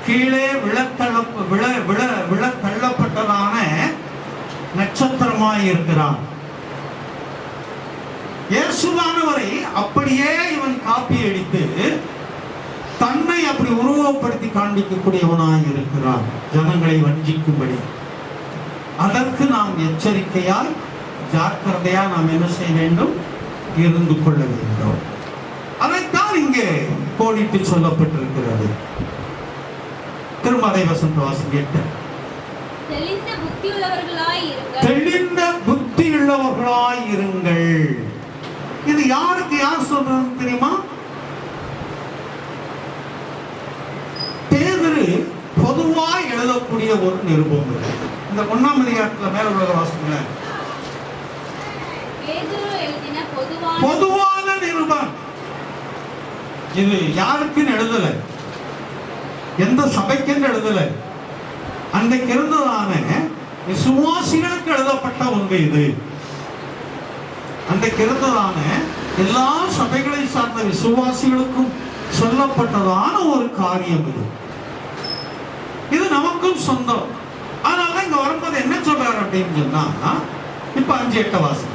Speaker 1: கீழே விழத்தள்ளப்பட்டதான நட்சத்திரமாய் இருக்கிறான். இயேசுவானவரை அப்படியே இவன் காப்பி அடித்து தன்னை அப்படி உருவப்படுத்தி காண்பிக்கக்கூடியவனாய் இருக்கிறான், ஜனங்களை வஞ்சிக்கும்படி. அதற்கு நாம் எச்சரிக்கையாய், ஜாக்கிரதையா நாம் என்ன செய்ய வேண்டும்? இருந்து கொள்ள வேண்டும். அதைத்தான் இங்கே கோடிட்டு சொல்லப்பட்டிருக்கிறது. திருமறை வசனம் வாசிங்க.
Speaker 3: தெளிந்த
Speaker 1: புத்தியுள்ளவர்களாய் இருங்கள். இது யாருக்கு யார் சொல்றது தெரியுமா? பேதுரு பொதுவாய் எழுதக்கூடிய ஒரு நிருபம். இந்த 1ஆம் அதிகாரத்தில் மேல உள்ள வாசிங்க. பொதுவான நிருபம். இது யாருக்குன்னு எழுதல, எந்த சபைக்குன்னு எழுதல, அன்றைக்கு இருந்ததான விசுவாசிகளுக்கு எழுதப்பட்ட ஒன்று இது. அன்றைக்கு இருந்ததான எல்லா சபைகளை சார்ந்த விசுவாசிகளுக்கும் சொல்லப்பட்டதான ஒரு காரியம் இது. இது நமக்கும் சொந்தம். அதனால இங்க வரும்போது என்ன சொல்றாரு அப்படின்னு சொன்னா, இப்ப 5:8 வாசம்.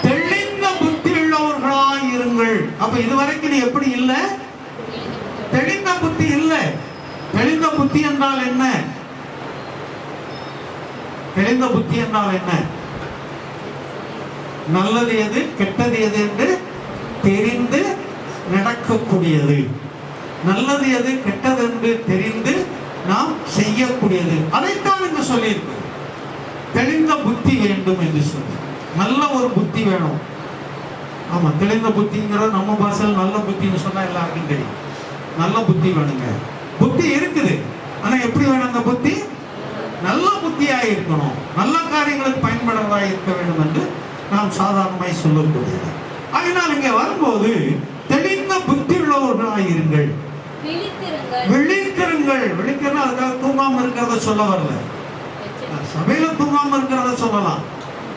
Speaker 1: தெளிந்த புத்தியுள்ளவர்களாய் இருங்கள். அப்ப இதுவரைக்கும் நீ எப்படி இல்ல? தெளிந்த புத்தி இல்ல. தெளிந்த புத்தி என்றால் என்ன? தெளிந்த புத்தி என்றால் என்ன? நல்லது எது, கெட்டது எது என்று தெரிந்து நடக்கக்கூடியது. நல்லது எது, கெட்டது என்று தெரிந்து நாம் செய்யக்கூடியது. அதைத்தான் இங்கு சொல்லியிருக்கு. தெளிந்த புத்தி வேண்டும் என்று சொல்லி, நல்ல ஒரு புத்தி வேணும். ஆமா, தெளிந்த புத்திங்கிறது நம்ம பாஷையில் நல்ல புத்தின்னு சொன்னா எல்லாருக்கும் தெரியும். நல்ல புத்தி வேணுங்க. புத்தி இருக்குது, ஆனா எப்படி வேணும் அந்த புத்தி? நல்ல புத்தியாக இருக்கணும், நல்ல காரியங்களுக்கு பயன்படுறதா இருக்க வேண்டும் என்று நாம் சாதாரணமாய் சொல்லக்கூடியது. அதனால் இங்கே வரும்போது தெளிந்த புத்தி உள்ளவர்களாக இருங்கள். விழித்திருங்கள். விழிக்கிறனா அதுக்காக தூங்காம இருக்கிறத சொல்ல வரல. சபையில தூங்காம இருக்கிறத சொல்லலாம்,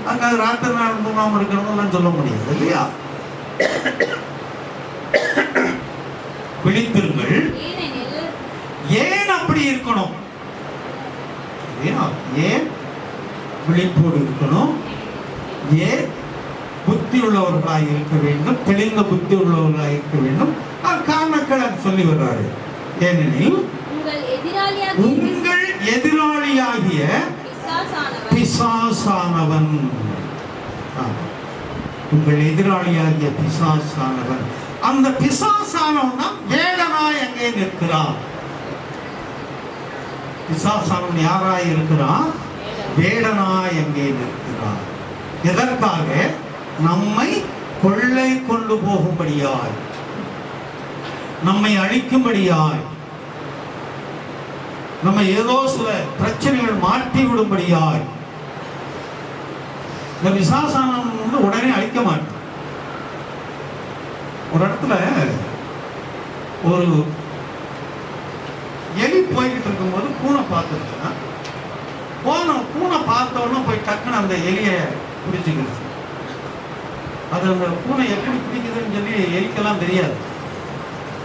Speaker 1: அதுக்காக ராத்திரி நேரம் தூங்காம இருக்கிறதெல்லாம் சொல்ல முடியாது இல்லையா? விழித்திருங்கள். ஏன் அப்படி இருக்கணும்? ஏன் விழிப்போடு இருக்கணும்? ஏன் புத்தி உள்ளவர்களாக இருக்க வேண்டும், தெளிந்த புத்தி உள்ளவர்களாக இருக்க வேண்டும்? காரணங்கள் சொல்லி வர்றாரு. ஏனெனில் உங்கள் எதிராளியாகிய பிசாசானவன், உங்கள் எதிராளியாகிய பிசாசானவன், அந்த பிசாசானவன் தான் வேடனாய் எங்கே நிற்கிறான். பிசாசானவன் யாராய் இருக்கிறான்? வேடனாய் எங்கே நிற்கிறான். எதற்காக? நம்மை கொள்ளை கொண்டு போகும்படியாய், நம்மை அழிக்கும்படியாய், நம்ம ஏதோ சில பிரச்சனைகள் மாற்றி விடும்படியாய். இந்த பிசாசானவன் வந்து உடனே அழிக்க மாட்டான். ஒரு இடத்துல ஒரு எலி போய்கிட்டு இருக்கும்போது பூனை பார்த்துருச்சுன்னா, பூனை பார்த்தவொன்னே போய் டக்குன்னு அந்த எலியை பிடிச்சிக்கிடுச்சு. அது அந்த பூனை எப்படி பிடிக்குதுன்னு சொல்லி எலிக்கெல்லாம் தெரியாது.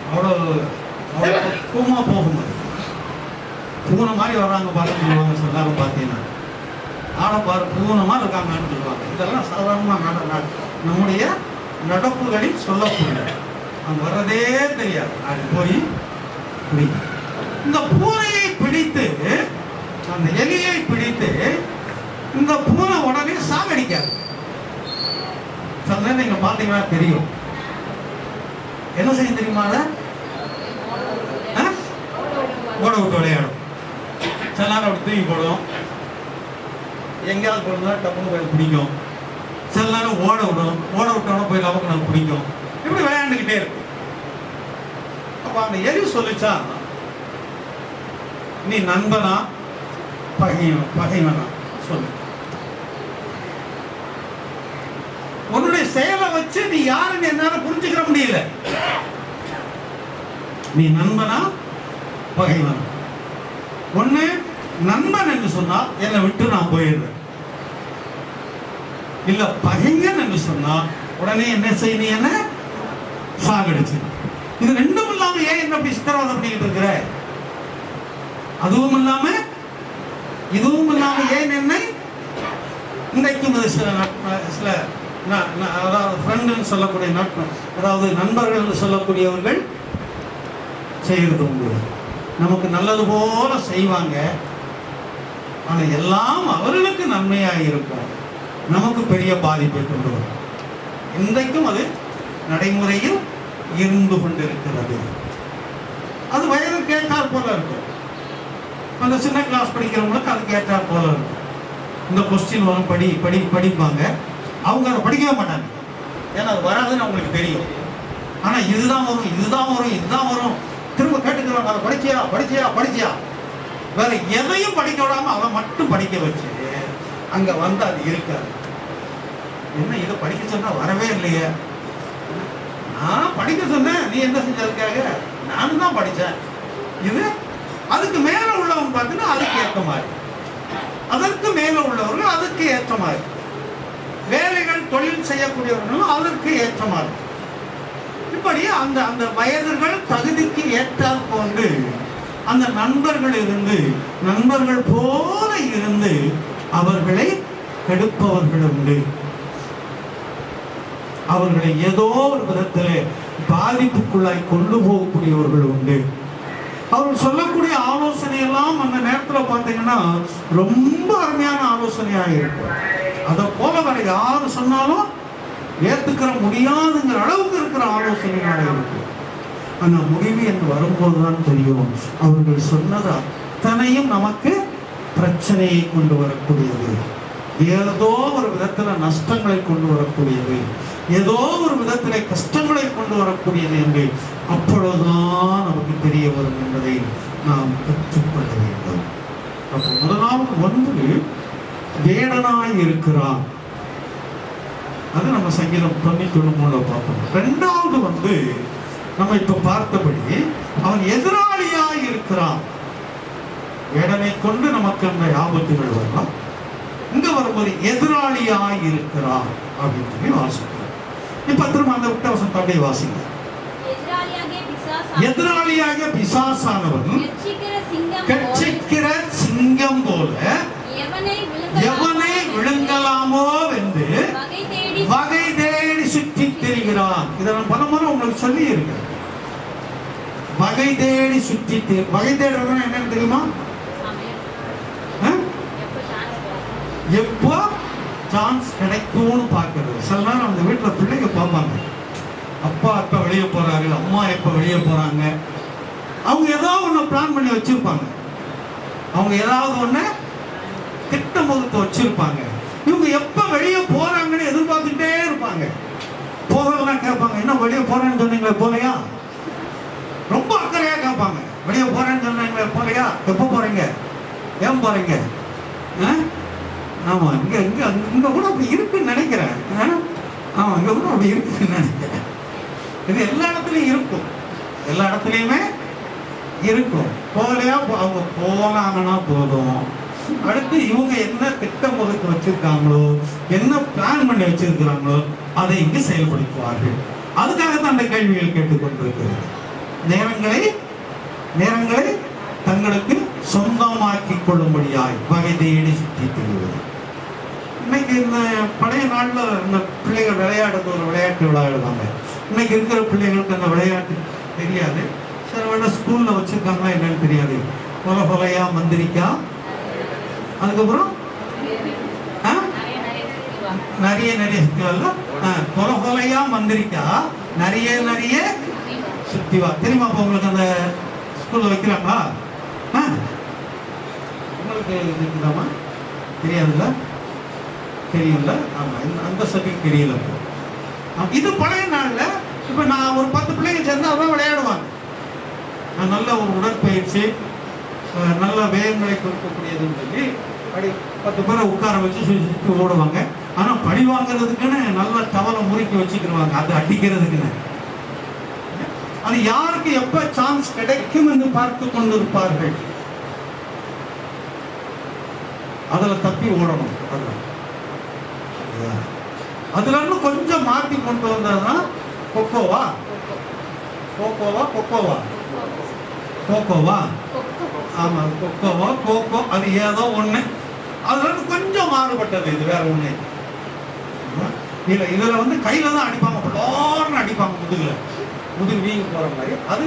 Speaker 1: அவ்வளோ பக்குவமாக போகும்போது பூனை மாதிரி வர்றாங்க பாருன்னு சொல்லுவாங்க. எல்லாரும் பார்த்தீங்கன்னா ஆடை பாரு பூனை மாதிரி இருக்காங்கன்னு சொல்லுவாங்க. இதெல்லாம் சாதாரணமாக நம்முடைய நடப்புகளில் சொல்லக்கூடிய அங்கே வர்றதே தெரியாது. அது போய் பிடிக்கும். இந்த பூனையை பிடித்து, அந்த எலியை பிடித்து இந்த பூனை உடனே சாகடிக்காது. சில நேரம் நீங்க பார்த்தீங்கன்னா தெரியும். என்ன செய்யும் தெரியுமா? ஓட விட்டு விளையாடும். சில நேரம் அப்படி தூக்கி போடும். எங்கேயாவது போடுறதா டப்புன்னு போய் பிடிக்கும். சில நேரம் ஓட விடும். ஓட விட்டோன்னா போய் நமக்கு நமக்கு பிடிக்கும். இப்படி விளையாண்டுக்கிட்டே இருக்கும். அப்போ அந்த எலி சொல்லிச்சா, நீ நண்பனா பகைவனா சொல்லு. உன்னுடைய செயலை வச்சு நீ யாருன்னு என்னால புரிஞ்சுக்கிற முடியல. நீ நண்பனா பகைவனா? ஒண்ணு நண்பன் என்று சொன்னா என்னை விட்டு நான் போயிடுறேன். இல்ல பகைங்கன் என்று சொன்னா உடனே என்ன செய்ய, நீ என்ன சாகடிச்சு. இது ரெண்டும் இல்லாம ஏன் என்ன அப்படி சித்திரவதை பண்ணிக்கிட்டு இருக்கிற? அதுவும் இல்லாம இதுவும் இல்லாம ஏன் என்னை இன்றைக்கும் சில அதாவது ஃப்ரெண்டுன்னு சொல்லக்கூடிய நட்பு, அதாவது நண்பர்கள் சொல்லக்கூடியவர்கள் செய்யறது உண்டு. நமக்கு நல்லது போல செய்வாங்க. ஆனா எல்லாம் அவர்களுக்கு நன்மையாக இருக்கும், நமக்கு பெரிய பாதிப்பை கொண்டு வரும். இன்றைக்கும் அது நடைமுறையில் இருந்து கொண்டிருக்கிறது. அது வயது கேட்டால் போல இருக்கும். அந்த சின்ன கிளாஸ் படிக்கிறவங்களுக்கு அதுக்கு ஏற்றாற் போல இருக்கும். இந்த கொஸ்டின் வரும், படிப்பாங்க. அவங்க அதை படிக்கவே மாட்டாங்க. ஏன்னா அது வராதுன்னு அவங்களுக்கு தெரியும். ஆனா இதுதான் வரும் திரும்ப கேட்டுக்கிறாங்க. அதை படிச்சியா வேற எதையும் படிக்க விடாம அவன் மட்டும் படிக்க வச்சு அங்க வந்து அது இருக்காது. என்ன இதை படிக்க சொன்னா வரவே இல்லையே, நான் படிக்க சொன்னேன், நீ என்ன செஞ்சதுக்காக? நானும் தான் படித்தேன். இது அதுக்கு மேல உள்ளவங்க பார்த்தீங்கன்னா அதுக்கு ஏற்ற மாதிரி, அதற்கு மேல உள்ளவர்கள் அதுக்கு ஏற்ற மாதிரி, வேலைகள் தொழில் செய்யக்கூடியவர்களும் அதற்கு ஏற்ற மாதிரி, இப்படி அந்த அந்த வயதுகள் தகுதிக்கு ஏற்றால் கொண்டு அந்த நண்பர்கள் போல இருந்து அவர்களை கெடுப்பவர்கள் உண்டு. அவர்களை ஏதோ ஒரு விதத்திலே பாதிப்புக்குள்ளாய் கொண்டு போகக்கூடியவர்கள் உண்டு. அவர்கள் சொல்லக்கூடிய ஆலோசனை எல்லாம் அந்த நேரத்தில் பார்த்தீங்கன்னா ரொம்ப அருமையான ஆலோசனையாக இருக்கும். அதை போல வேற யாரு சொன்னாலும் ஏத்துக்கிற முடியாதுங்கிற அளவுக்கு இருக்கிற ஆலோசனையாக இருக்கும். ஆனா முடிவு என்று வரும்போதுதான் தெரியும் அவர்கள் சொன்னது அத்தனையும் நமக்கு பிரச்சனையை கொண்டு வரக்கூடியது, ஏதோ ஒரு விதத்துல நஷ்டங்களை கொண்டு வரக்கூடியது, ஏதோ ஒரு விதத்திலே கஷ்டங்களை கொண்டு வரக்கூடியது என்று அப்பொழுதுதான் நமக்கு தெரிய வரும் என்பதை நாம் கற்றுக்கொள்ள வேண்டும். அப்போ முதலாவது ஒன்று வேடனாய் இருக்கிறான். அது நம்ம சங்கீதம் 93 பார்ப்போம். இரண்டாவது நம்ம இப்ப பார்த்தபடி அவன் எதிராளியாய் இருக்கிறான். வேடனை கொண்டு நமக்கு அந்த ஆபத்துகள் வரலாம். இங்க வரும்போது எதிராளியாய் இருக்கிறான் அப்படின்னு சொல்லி வாசிக்கிறோம். இப்ப திரும்ப அந்த விட்ட வசனத்தோட வாசிங்க.
Speaker 3: எதிராளியாகிய பிசாசானவன்
Speaker 1: எதிராளியாக பிசாசானவன் கட்சிக்கிற சிங்கம் போல எவனை விழுங்கலாமோ என்று வகை தேடி சுற்றி திரிகிறான். இதை நான் பல முறை உங்களுக்கு சொல்லி இருக்கேன். வகை தேடி சுற்றி வகை தேடுறதுன்னா என்னன்னு தெரியுமா? எப்போ சான்ஸ் கிடைக்கும்னு பார்க்கறது. சில நேரம் அந்த வீட்டில் பிள்ளைங்க பார்ப்பாங்க, அப்பா எப்போ வெளியே போறாரு, அம்மா எப்போ வெளியே போறாங்க. அவங்க ஏதாவது ஒன்று பிளான் பண்ணி வச்சிருப்பாங்க, அவங்க ஏதாவது ஒன்று திட்டம் வகுத்து வச்சிருப்பாங்க. இவங்க எப்போ வெளியே போறாங்கன்னு எதிர்பார்த்துட்டே இருப்பாங்க. போகலாம் கேட்பாங்க, என்ன வெளியே போறேன்னு சொன்னீங்களே போலையா? ரொம்ப அக்கறையா கேட்பாங்க, வெளியே போறேன்னு சொன்னீங்களே போலையா? எப்போ போறீங்க, ஏன் போறீங்க? ஆமா, இங்க கூட அப்படி இருக்குன்னு நினைக்கிறேன். ஆமா, இங்க கூட அப்படி இருக்குன்னு நினைக்கிறேன். இது எல்லா இடத்துலயும் இருக்கும், எல்லா இடத்துலயுமே இருக்கும். போகலையா? அவங்க போனாங்கன்னா போதும். அடுத்து இவங்க என்ன திட்டம் வகுத்து வச்சிருக்காங்களோ, என்ன பிளான் பண்ணி வச்சிருக்கிறாங்களோ அதை இங்கு செயல்படுத்துவார்கள். அதுக்காகத்தான் அந்த கேள்விகள் கேட்டுக்கொண்டிருக்கிறது. நேரங்களை தங்களுக்கு சொந்தமாக்கிக் கொள்ளும்படியாய் வகை தேடி சுற்றி திரிவது. இன்னைக்கு இந்த பழைய நாள்ல இந்த பிள்ளைகள் விளையாடுறது ஒரு விளையாட்டு விளையாடுவாங்க. இன்னைக்கு இருக்கிற பிள்ளைகளுக்கு அந்த விளையாட்டு தெரியாது. சில வேலை ஸ்கூல்ல வச்சிருக்காங்களா என்னன்னு தெரியாது. கொலையா மந்திரிக்கா, அதுக்கப்புறம் நிறைய சுத்திவால கொலையா மந்திரிக்கா, நிறைய சுத்திவா. தெரியுமா? அப்ப உங்களுக்கு அந்த ஸ்கூல்ல வைக்கிறாங்களா? உங்களுக்கு இருக்குதாமா? தெரியாதுல்ல? தெரியும்ல? ஆமா, அந்த சப்ஜெக்ட் தெரியல. இது பழைய நாள்ல. இப்ப நான் ஒரு 10 பிள்ளைங்க சேர்ந்து அதான் விளையாடுவாங்க. நல்ல ஒரு உடற்பயிற்சி, நல்ல வேகங்களை கொடுக்கக்கூடியதுன்னு சொல்லி அப்படி 10 பேரை உட்கார வச்சு சுற்றி ஓடுவாங்க. ஆனா பழி வாங்குறதுக்குன்னு நல்ல டவலை முறுக்கி வச்சுக்கிடுவாங்க, அது அடிக்கிறதுக்குன்னு. அது யாருக்கு எப்ப சான்ஸ் கிடைக்கும் என்று பார்த்து கொண்டிருப்பார்கள். அதுல தப்பி ஓடணும். அதுல இருந்து கொஞ்சம் மாற்றி கொண்டு வந்ததுன்னா கொக்கோவா ஆமா, கோகோ அது ஏதோ ஒண்ணு. அதுல இருந்து கொஞ்சம் மாறுபட்டது. இது வேற ஒண்ணு இல்ல. இதுல வந்து கையில தான் அடிப்பாங்க, பலோர்னு அடிப்பாங்க, முதுகு வீங்கி போற மாதிரி. அது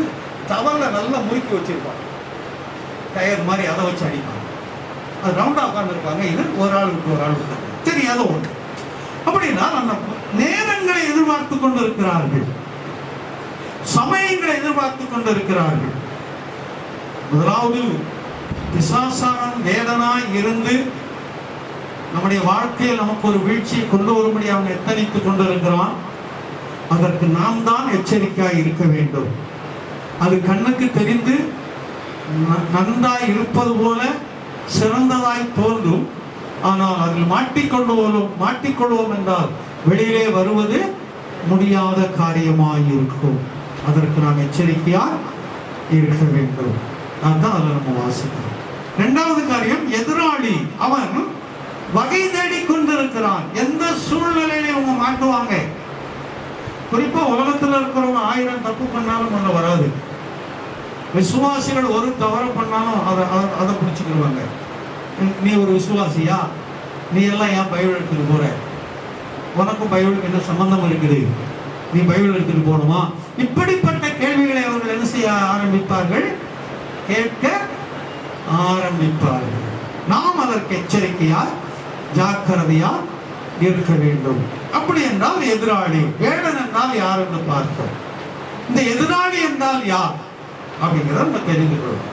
Speaker 1: தவறுல நல்லா முறுக்கி வச்சிருப்பாங்க, டயர் மாதிரி, அதை வச்சு அடிப்பாங்க. அது ரவுண்டா உட்கார்ந்து இருப்பாங்க. இது ஒரு ஆள் விட்டு ஒரு ஆள் விட்டு தெரியாத ஒண்ணு. அப்படின்னா அந்த நேரங்களை எதிர்பார்த்து கொண்டு இருக்கிறார்கள், சமயங்களை எதிர்பார்த்து கொண்டு இருக்கிறார்கள். முதலாவது பிசாசான வேதனாய் இருந்து நம்முடைய வாழ்க்கையில் நமக்கு ஒரு வீழ்ச்சியை கொண்டு வரும்படி அவன் எத்தனித்துக் கொண்டிருக்கிறான். அதற்கு நாம் தான் எச்சரிக்கையாய் இருக்க வேண்டும். அது கண்ணுக்கு தெரிந்து நன்றாய் இருப்பது போல சிறந்ததாய் தோன்றும். ஆனால் அதில் மாட்டிக்கொள்வோம் என்றால் வெளியிலே வருவது முடியாத காரியமாய் இருக்கும். அதற்கு நாம் எச்சரிக்கையாய் இருக்க வேண்டும். அதுதான் அதில் நம்ம வாசிக்கிறோம். இரண்டாவது காரியம், எதிராளி அவன் வகை தேடிக் கொண்டிருக்கிறான். எந்த சூழ்நிலையில அவங்க மாட்டுவாங்க. குறிப்பா உலகத்தில் இருக்கிறவங்க 1000 தப்பு பண்ணாலும் ஒண்ணு வராது. விசுவாசிகள் ஒரு தவறு பண்ணாலும் அதை பிடிச்சுக்கிடுவாங்க. நீ ஒரு விசுவாசியா, நீ எல்லாம் ஏன் பைபிள் எடுத்துட்டு போற, உனக்கும் பைபிளுக்கு என்ன சம்பந்தம் இருக்குது, நீ பைபிள் எடுத்துட்டு போகணுமா? இப்படிப்பட்ட கேள்விகளை அவர்கள் என்ன செய்ய ஆரம்பிப்பார்கள், கேட்க ஆரம்பிப்பார்கள். நாம் அதற்கு எச்சரிக்கையா ஜாக்கிரதையா இருக்க வேண்டும். அப்படி என்றால் எதிராளி, வேடன் என்றால் யார் என்று பார்ப்போம். இந்த எதிராளி என்றால் யார் அப்படிங்கிறத நம்ம தெரிந்து கொள்வோம்.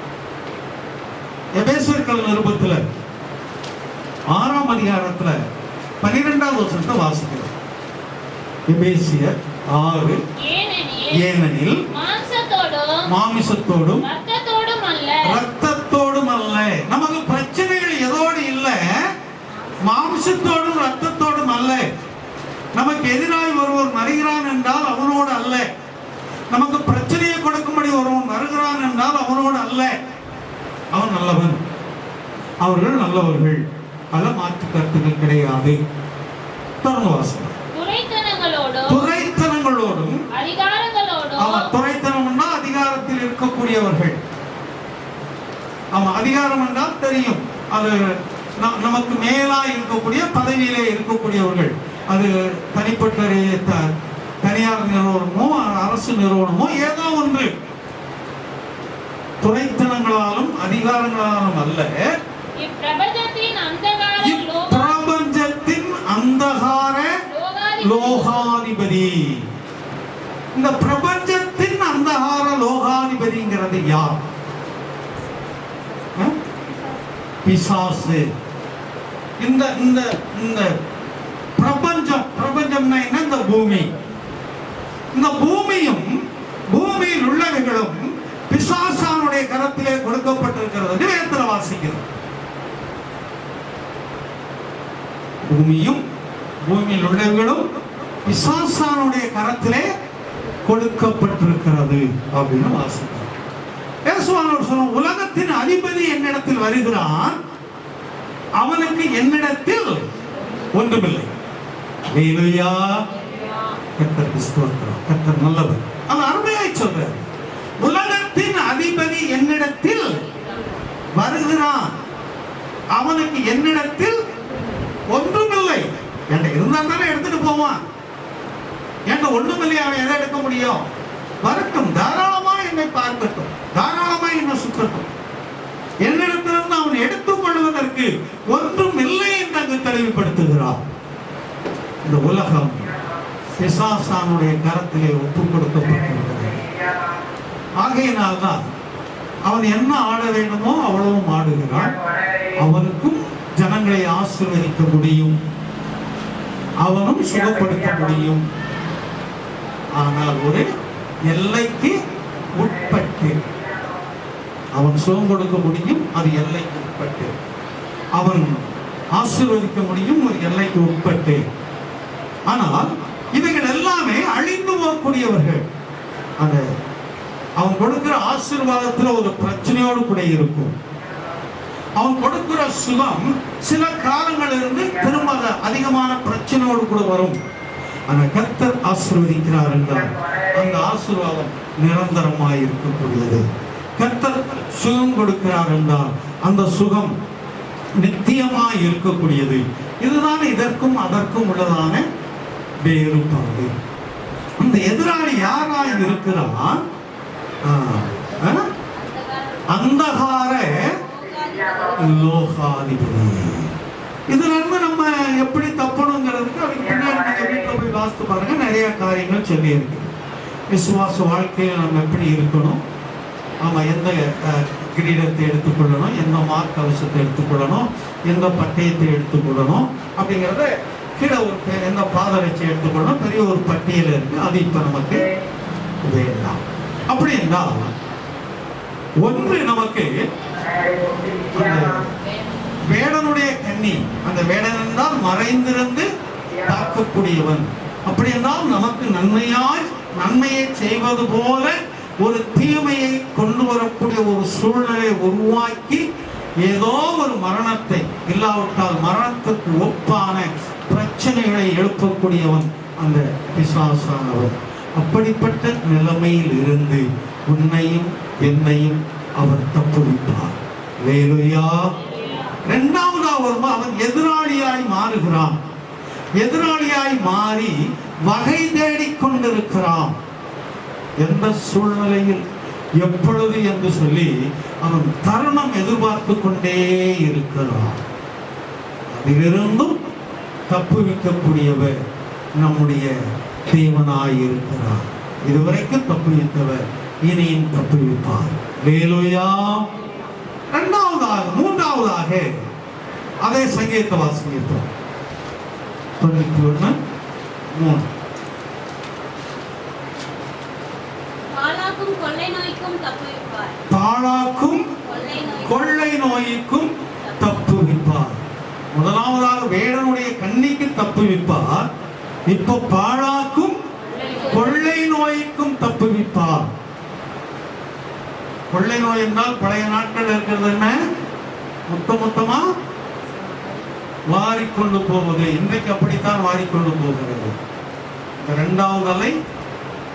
Speaker 1: எபேசியர் நிருபத்துல 6ஆம் அதிகாரத்துல 12வது வசனத்தை வாசிக்கிறோம். எபேசியர் 6, ஏனெனில் மாமிசத்தோடும் ரத்தத்தோடும் அல்ல. நமக்கு பிரச்சனைகள் எதோடு இல்லை, மாம்சத்தோடும் ரத்தத்தோடும் அல்ல. நமக்கு எதிராய் ஒருவர் வருகிறான் என்றால் அவனோடு அல்ல. நமக்கு பிரச்சனையை கொடுக்கும்படி ஒருவன் வருகிறான் என்றால் அவனோடு அல்ல. அவன் நல்லவன், அவர்கள் நல்லவர்கள், அல்ல மாற்று கருத்துக்கள் கிடையாது. தொடர்ந்து வாசகம். துரைத்தனங்களோடும் துரைத்தனம்னா அதிகாரத்தில் ஆமா, அதிகாரம் என்றால் தெரியும். அது நமக்கு மேலா இருக்கக்கூடிய பதவியிலே இருக்கக்கூடியவர்கள். அது தனிப்பட்ட தனியார் நிறுவனமோ அரசு நிறுவனமோ ஏதோ ஒன்று. துறைத்தனங்களாலும் அதிகாரங்களாலும் அல்ல.
Speaker 2: இப்பிரபஞ்சத்தின்
Speaker 1: அந்தகார லோகாதிபதி. இந்த பிரபஞ்சத்தின் அந்தகார லோகாதிபதிங்கிறது யார்? பிசாசு. இந்த இந்த இந்த பிரபஞ்சம்னா என்ன? இந்த பூமி. இந்த பூமியும் பூமியில் உள்ளவைகளும் பிசாசானுடைய கரத்திலே கொடுக்கப்பட்டிருக்கிறது. வேதத்தில் வாசிக்கிறது. பூமியும் பூமியில் உள்ளவைகளும் பிசாசானுடைய கரத்திலே கொடுக்கப்பட்டிருக்கிறது அப்படின்னு வாசிக்கிறோம். இயேசுவானவர் சொன்ன, உலகத்தின் அதிபதி என்னிடத்தில் வருகிறான், அவனுக்கு என்னிடத்தில் ஒன்றுமில்லை. ஹல்லேலூயா. கர்த்தருக்கு ஸ்தோத்திரம். கர்த்தர் நல்லவர். அது அருமையாய் சொல்றார். உலகத்தின் அதிபதி என்னிடத்தில் வருகிறான், அவனுக்கு என்னிடத்தில் ஒன்றுமில்லை. என்கிட்ட இருந்தா தானே எடுத்துட்டு போவான். என்கிட்ட ஒன்றுமில்லை, அவன் எதை எடுக்க முடியும்? வரட்டும், தாராளமா என்னை பார்க்கட்டும், தாராளமா என்னை சுற்றட்டும். என்னிடத்திலிருந்து அவன் எடுத்துக் கொள்வதற்கு ஒன்றும் இல்லை என்று அங்கு தெளிவுபடுத்துகிறார். இந்த உலகம் பிசாசானுடைய கரத்திலே ஒப்புக் கொடுக்கப்பட்டிருக்கிறது. ஆகையினால்தான் அவன் என்ன ஆட வேண்டுமோ அவ்வளவும் ஆடுகிறான். அவனுக்கும் ஜனங்களை ஆசீர்வதிக்க முடியும், அவனும் சுகப்படுத்த முடியும். ஆனால் ஒரு எல்லைக்கு உட்பட்டு அவன் சுகம் கொடுக்க முடியும். அது எல்லைக்கு உட்பட்டு அவன் ஆசீர்வதிக்க முடியும், ஒரு எல்லைக்கு உட்பட்டு. ஆனால் இவைகள் எல்லாமே அழிந்து போகக்கூடியவர்கள். அந்த அவன் கொடுக்கிற ஆசீர்வாதத்துல ஒரு பிரச்சனையோடு கூட இருக்கும். அவன் கொடுக்கிற சுகம் சில காலங்கள் இருந்து திரும்ப அதிகமான பிரச்சனையோடு கூட வரும். அந்த கர்த்தர் ஆசீர்வதிக்கிறார் என்றால் அந்த ஆசீர்வாதம் நிரந்தரமாய் இருக்கக்கூடியது. கர்த்தர் சுகம் கொடுக்கிறார் என்றால் அந்த சுகம் நித்தியமாய் இருக்கக்கூடியது. இதுதான் இதற்கும் அதற்கும் உள்ளதான வேறுபாடு. இந்த எதிராளி யாராய் இருக்கிறான்? அந்தகார லோகாதிபதி. இதுல இருந்து நம்ம எப்படி தப்பணுங்கிறதுக்கு அதுக்கு பின்னாடி நீங்க வீட்டில் போய் வாசித்து பாருங்க, நிறைய காரியங்கள் சொல்லி இருக்கு. விசுவாச வாழ்க்கையில் நம்ம எப்படி இருக்கணும், ஆமா, எந்த கிரீடத்தை எடுத்துக்கொள்ளணும், எந்த மார்க் கவசத்தை எடுத்துக்கொள்ளணும், எந்த பட்டயத்தை எடுத்துக்கொள்ளணும் அப்படிங்கிறத கீழே ஒரு எந்த பாதரட்சி எடுத்துக்கொள்ளணும், பெரிய ஒரு பட்டியல் இருக்கு. அது இப்ப நமக்கு வேண்டாம். அப்படி என்றால் ஒன்று நமக்கு அந்த வேடனுடைய கண்ணி, அந்த வேடன் என்றால் மறைந்திருந்து தாக்கக்கூடியவன். அப்படி என்றால் நமக்கு நன்மையை செய்வது போல ஒரு தீமையை கொண்டு வரக்கூடிய ஒரு சூழ்நிலை உருவாக்கி ஏதோ ஒரு மரணத்தை, இல்லாவிட்டால் மரணத்துக்கு ஒப்பான பிரச்சனைகளை எழுப்பக்கூடியவன் அந்த பிசாசானவன். அப்படிப்பட்ட நிலைமையில் இருந்து உன்னையும் என்னையும் அவர் தப்புவிப்பார். ஹல்லேலூயா. இரண்டாவதாக அவன் எதிராளியாய் மாறுகிறான். எதிராளியாய் மாறி வகை தேடிக் கொண்டிருக்கிறான். எந்த சூழ்நிலையில் எப்பொழுது என்று சொல்லி அவன் தருணம் எதிர்பார்த்து கொண்டே இருக்கிறான். அதிலிருந்தும் தப்புவிக்கக்கூடியவர் நம்முடைய தேவனாய் இருக்கிறார். இதுவரைக்கும் தப்புவித்தவர் இனியும் தப்புவிப்பார். ஹல்லேலூயா. மூன்றாவதாக அதே சங்கீத வாசிக்கிறோம். 91:3.
Speaker 3: பாழாக்கும் கொள்ளை நோய்க்கும் தப்புவிப்பார்.
Speaker 1: பாழாக்கும் கொள்ளை நோய்க்கும் தப்புவிப்பார். முதலாவதாக வேடனுடைய கண்ணிக்கு தப்புவிப்பார். இப்ப பாழாக்கும் கொள்ளை நோய்க்கும் தப்புவிப்பார். கொள்ளை நோய் என்றால் பழைய நாட்கள் இருக்கிறது என்ன? மொத்தமா வாரிக்கொண்டு போவது. இன்றைக்கு அப்படித்தான் வாரிக்கொண்டு போகிறது. இந்த இரண்டாவது அலை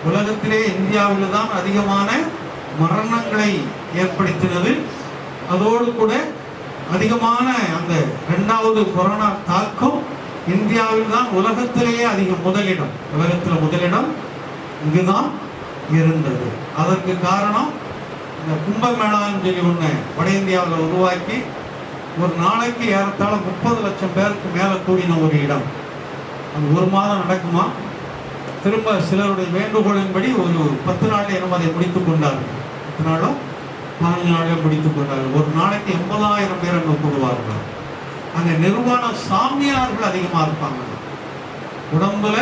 Speaker 1: உலகத்திலே இந்தியாவில் தான் அதிகமான மரணங்களை ஏற்படுத்தினது. அதோடு கூட அதிகமான அந்த 2வது கொரோனா தாக்கம் இந்தியாவில் தான் உலகத்திலேயே முதலிடம், உலகத்தில் முதலிடம் இங்குதான் இருந்தது. அதற்கு காரணம் இந்த கும்பமேளான்னு சொல்லி ஒன்று வட இந்தியாவில் உருவாக்கி ஒரு நாளைக்கு ஏறத்தாழ 30 லட்சம் பேருக்கு மேலே கூடின ஒரு இடம். அது 1 மாதம் நடக்குமா? திரும்ப சிலருடைய வேண்டுகோளின்படி ஒரு 10 நாள் என்னும் அதை முடித்துக் கொண்டார்கள். 10 நாளோ 14 நாளோ முடித்துக் கொண்டார்கள். ஒரு நாளைக்கு 80,000 பேர் அங்கே கூடுவார்கள். அங்கே நிர்வாண சாமியார்கள் அதிகமாக இருப்பாங்க. உடம்புல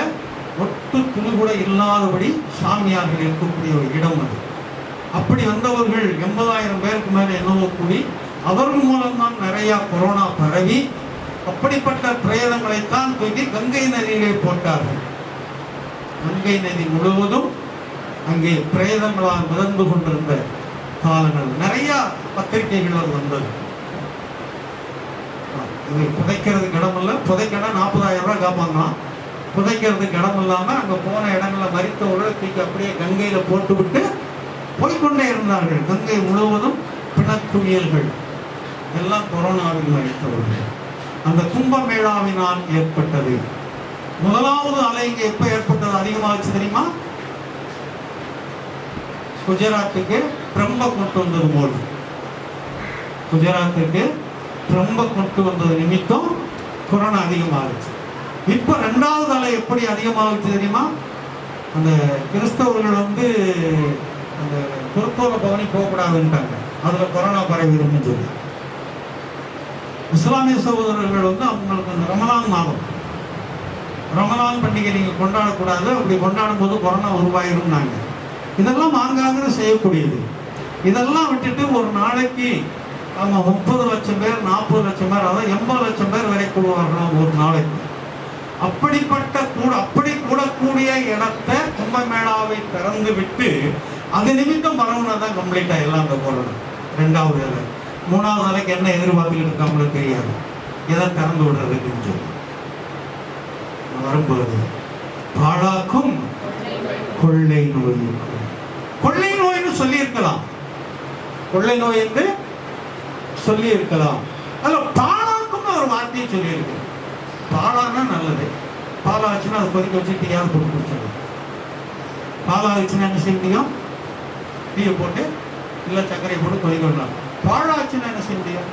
Speaker 1: ஒட்டு துணி கூட இல்லாதபடி சாமியார்கள் இருக்கக்கூடிய ஒரு இடம் அது. அப்படி வந்தவர்கள் 80,000 பேருக்கு மேலே என்னவோ கூடி அவர்கள் மூலம்தான் நிறைய கொரோனா பரவி அப்படிப்பட்ட பிரேதங்களைத்தான் தூக்கி கங்கை நதியிலே போட்டார்கள். கங்கை நதி முழுவதும் அங்கே பிரேதங்களால் மிதந்து கொண்டிருந்த காலங்கள் நிறைய பத்திரிகைகள் வந்தது. இது புதைக்கிறதுக்கு இடம் இல்லை, புதைக்கடா 40,000 ரூபாய் காப்பாங்களாம். புதைக்கிறதுக்கு இடம் இல்லாமல் அங்கே போன இடங்களில் மரித்தவர்களை தூக்கி அப்படியே கங்கையில் போட்டுவிட்டு போய்கொண்டே இருந்தார்கள். கங்கை முழுவதும் பிணக்குவியல்கள், எல்லாம் கொரோனாவில் மரித்தவர்கள். அந்த கும்பமேளாவினால் ஏற்பட்டது. முதலாவது அலை இங்கே எப்ப ஏற்பட்டது அதிகமாச்சு தெரியுமா? குஜராத்துக்கு ட்ரம்ப கொண்டு வந்தது போது, குஜராத்துக்கு ட்ரம்ப கொண்டு வந்தது நிமித்தம் கொரோனா அதிகமாகிடுச்சு. இப்ப 2வது அலை எப்படி அதிகமாகிடுச்சு தெரியுமா? அந்த கிறிஸ்தவர்கள் அந்த குருத்தோல பவனி போகக்கூடாதுன்ட்டாங்க. அதுல கொரோனா பரவிடும் சொல்லி இஸ்லாமிய சகோதரர்கள் அவங்களுக்கு அந்த ரமலான் மாதம், ரமலான் பண்டிகை நீங்க கொண்டாடக்கூடாது, அப்படி கொண்டாடும் போது கொரோனா உருவாயிருந்தாங்க. இதெல்லாம் ஆங்காங்க செய்யக்கூடியது. இதெல்லாம் விட்டுட்டு ஒரு நாளைக்கு அவங்க 30 லட்சம் பேர் 40 லட்சம் பேர் அதாவது 80 லட்சம் பேர் வரை கூடுவார்களாம் ஒரு நாளைக்கு. அப்படி கூடக்கூடிய இடத்தை கும்பமேளாவை திறந்து விட்டு அது நிமித்தம் பரவுனதான் கம்ப்ளீட்டா எல்லாம் அந்த கொரோனா. 2வது அலை. 3வது அலைக்கு என்ன எதிர்பார்த்துக்கிட்டு இருக்காங்களோ தெரியாது, எதை திறந்து விடுறதுன்னு சொல்லி வரும்போது பாழாக்கும் கொள்ளை நோய். கொள்ளை நோய்னு சொல்லி இருக்கலாம், கொள்ளை நோய் என்று சொல்லி இருக்கலாம். அதுல பாழாக்கும் ஒரு வார்த்தையை சொல்லி இருக்கு. பாலானா நல்லது, பாலாச்சுன்னா அதை கொதிக்க வச்சு டீயாவது போட்டு குடிச்சிடலாம். பாலாச்சுன்னா என்ன செய்ய முடியும்? டீயை போட்டு இல்லை சர்க்கரையை போட்டு கொதிக்க விடலாம். பாழாச்சுன்னா என்ன செய்ய முடியும்?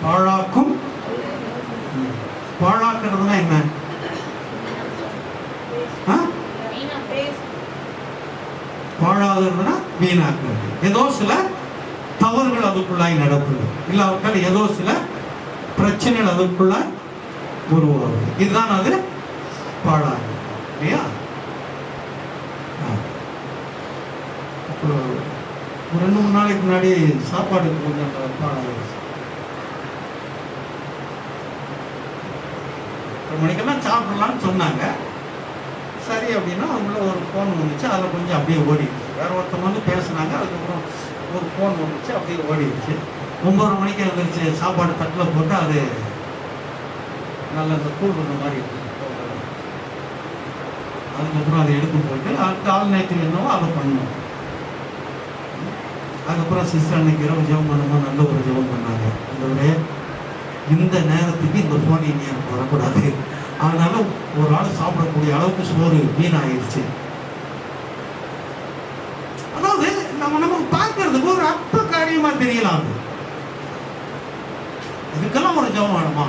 Speaker 1: பாழாக்கும். பாழாக்குறதுனா என்ன? பாழாகிறதுனா வீணாக்குறது. ஏதோ சில தவறுகள் அதுக்குள்ளாய் நடக்குது, இல்லாவிட்டால் ஏதோ சில பிரச்சனைகள் அதுக்குள்ளாய் உருவாகுது. இதுதான் அது பாழாகுது இல்லையா? ஒரு 2-3 நாளைக்கு முன்னாடி சாப்பாடுக்கு கொஞ்சம் பாழாகிடுச்சு. 1 மணிக்கெல்லாம் சாப்பிடலாம்னு சொன்னாங்க. சரி அப்படின்னா அவங்கள ஒரு ஃபோன் வந்துச்சு, அதில் கொஞ்சம் அப்படியே ஓடிடுச்சு. வேற ஒருத்தவங்க பேசுனாங்க, அதுக்கப்புறம் ஒரு ஃபோன் வந்துச்சு, அப்படியே ஓடிடுச்சு. 9:30 மணிக்கு வந்துருச்சு. சாப்பாடு தட்டில் போட்டு அது நல்ல இந்த கூழ் இந்த மாதிரி அதுக்கப்புறம் அதை எடுத்து போட்டு அடுத்த ஆல்நைட்டுக்கு என்னவோ அதை பண்ணணும். அதுக்கப்புறம் சிஸ்டர் அன்னைக்கு இரவு ஜெபம் பண்ணும்போது நல்ல ஒரு ஜெபம் பண்ணாங்க. இந்த நேரத்துக்கு இந்த ஃபோன் இனி எனக்கு வரக்கூடாது, அதனால ஒரு ஆள் சாப்பிடக்கூடிய அளவுக்கு சோறு வீணாயிருச்சு. அதாவது நமக்கு பார்க்கறதுக்கு ஒரு அற்ப காரியமா தெரியலாம். இதுக்கெல்லாம் ஒரு ஜெபம் வேணுமா?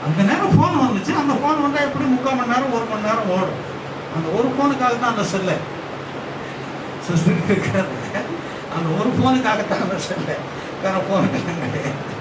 Speaker 1: அந்த நேரம் போன் வந்துச்சு. அந்த போன் வந்தா எப்படி 3/4 மணி நேரம் 1 மணி நேரம் ஓடும். அந்த ஒரு போனுக்காக தான் அந்த செல்லை அந்த ஒரு போனுக்காகத்தான் அந்த செல்லை, வேற போனுக்கு கிடையாது.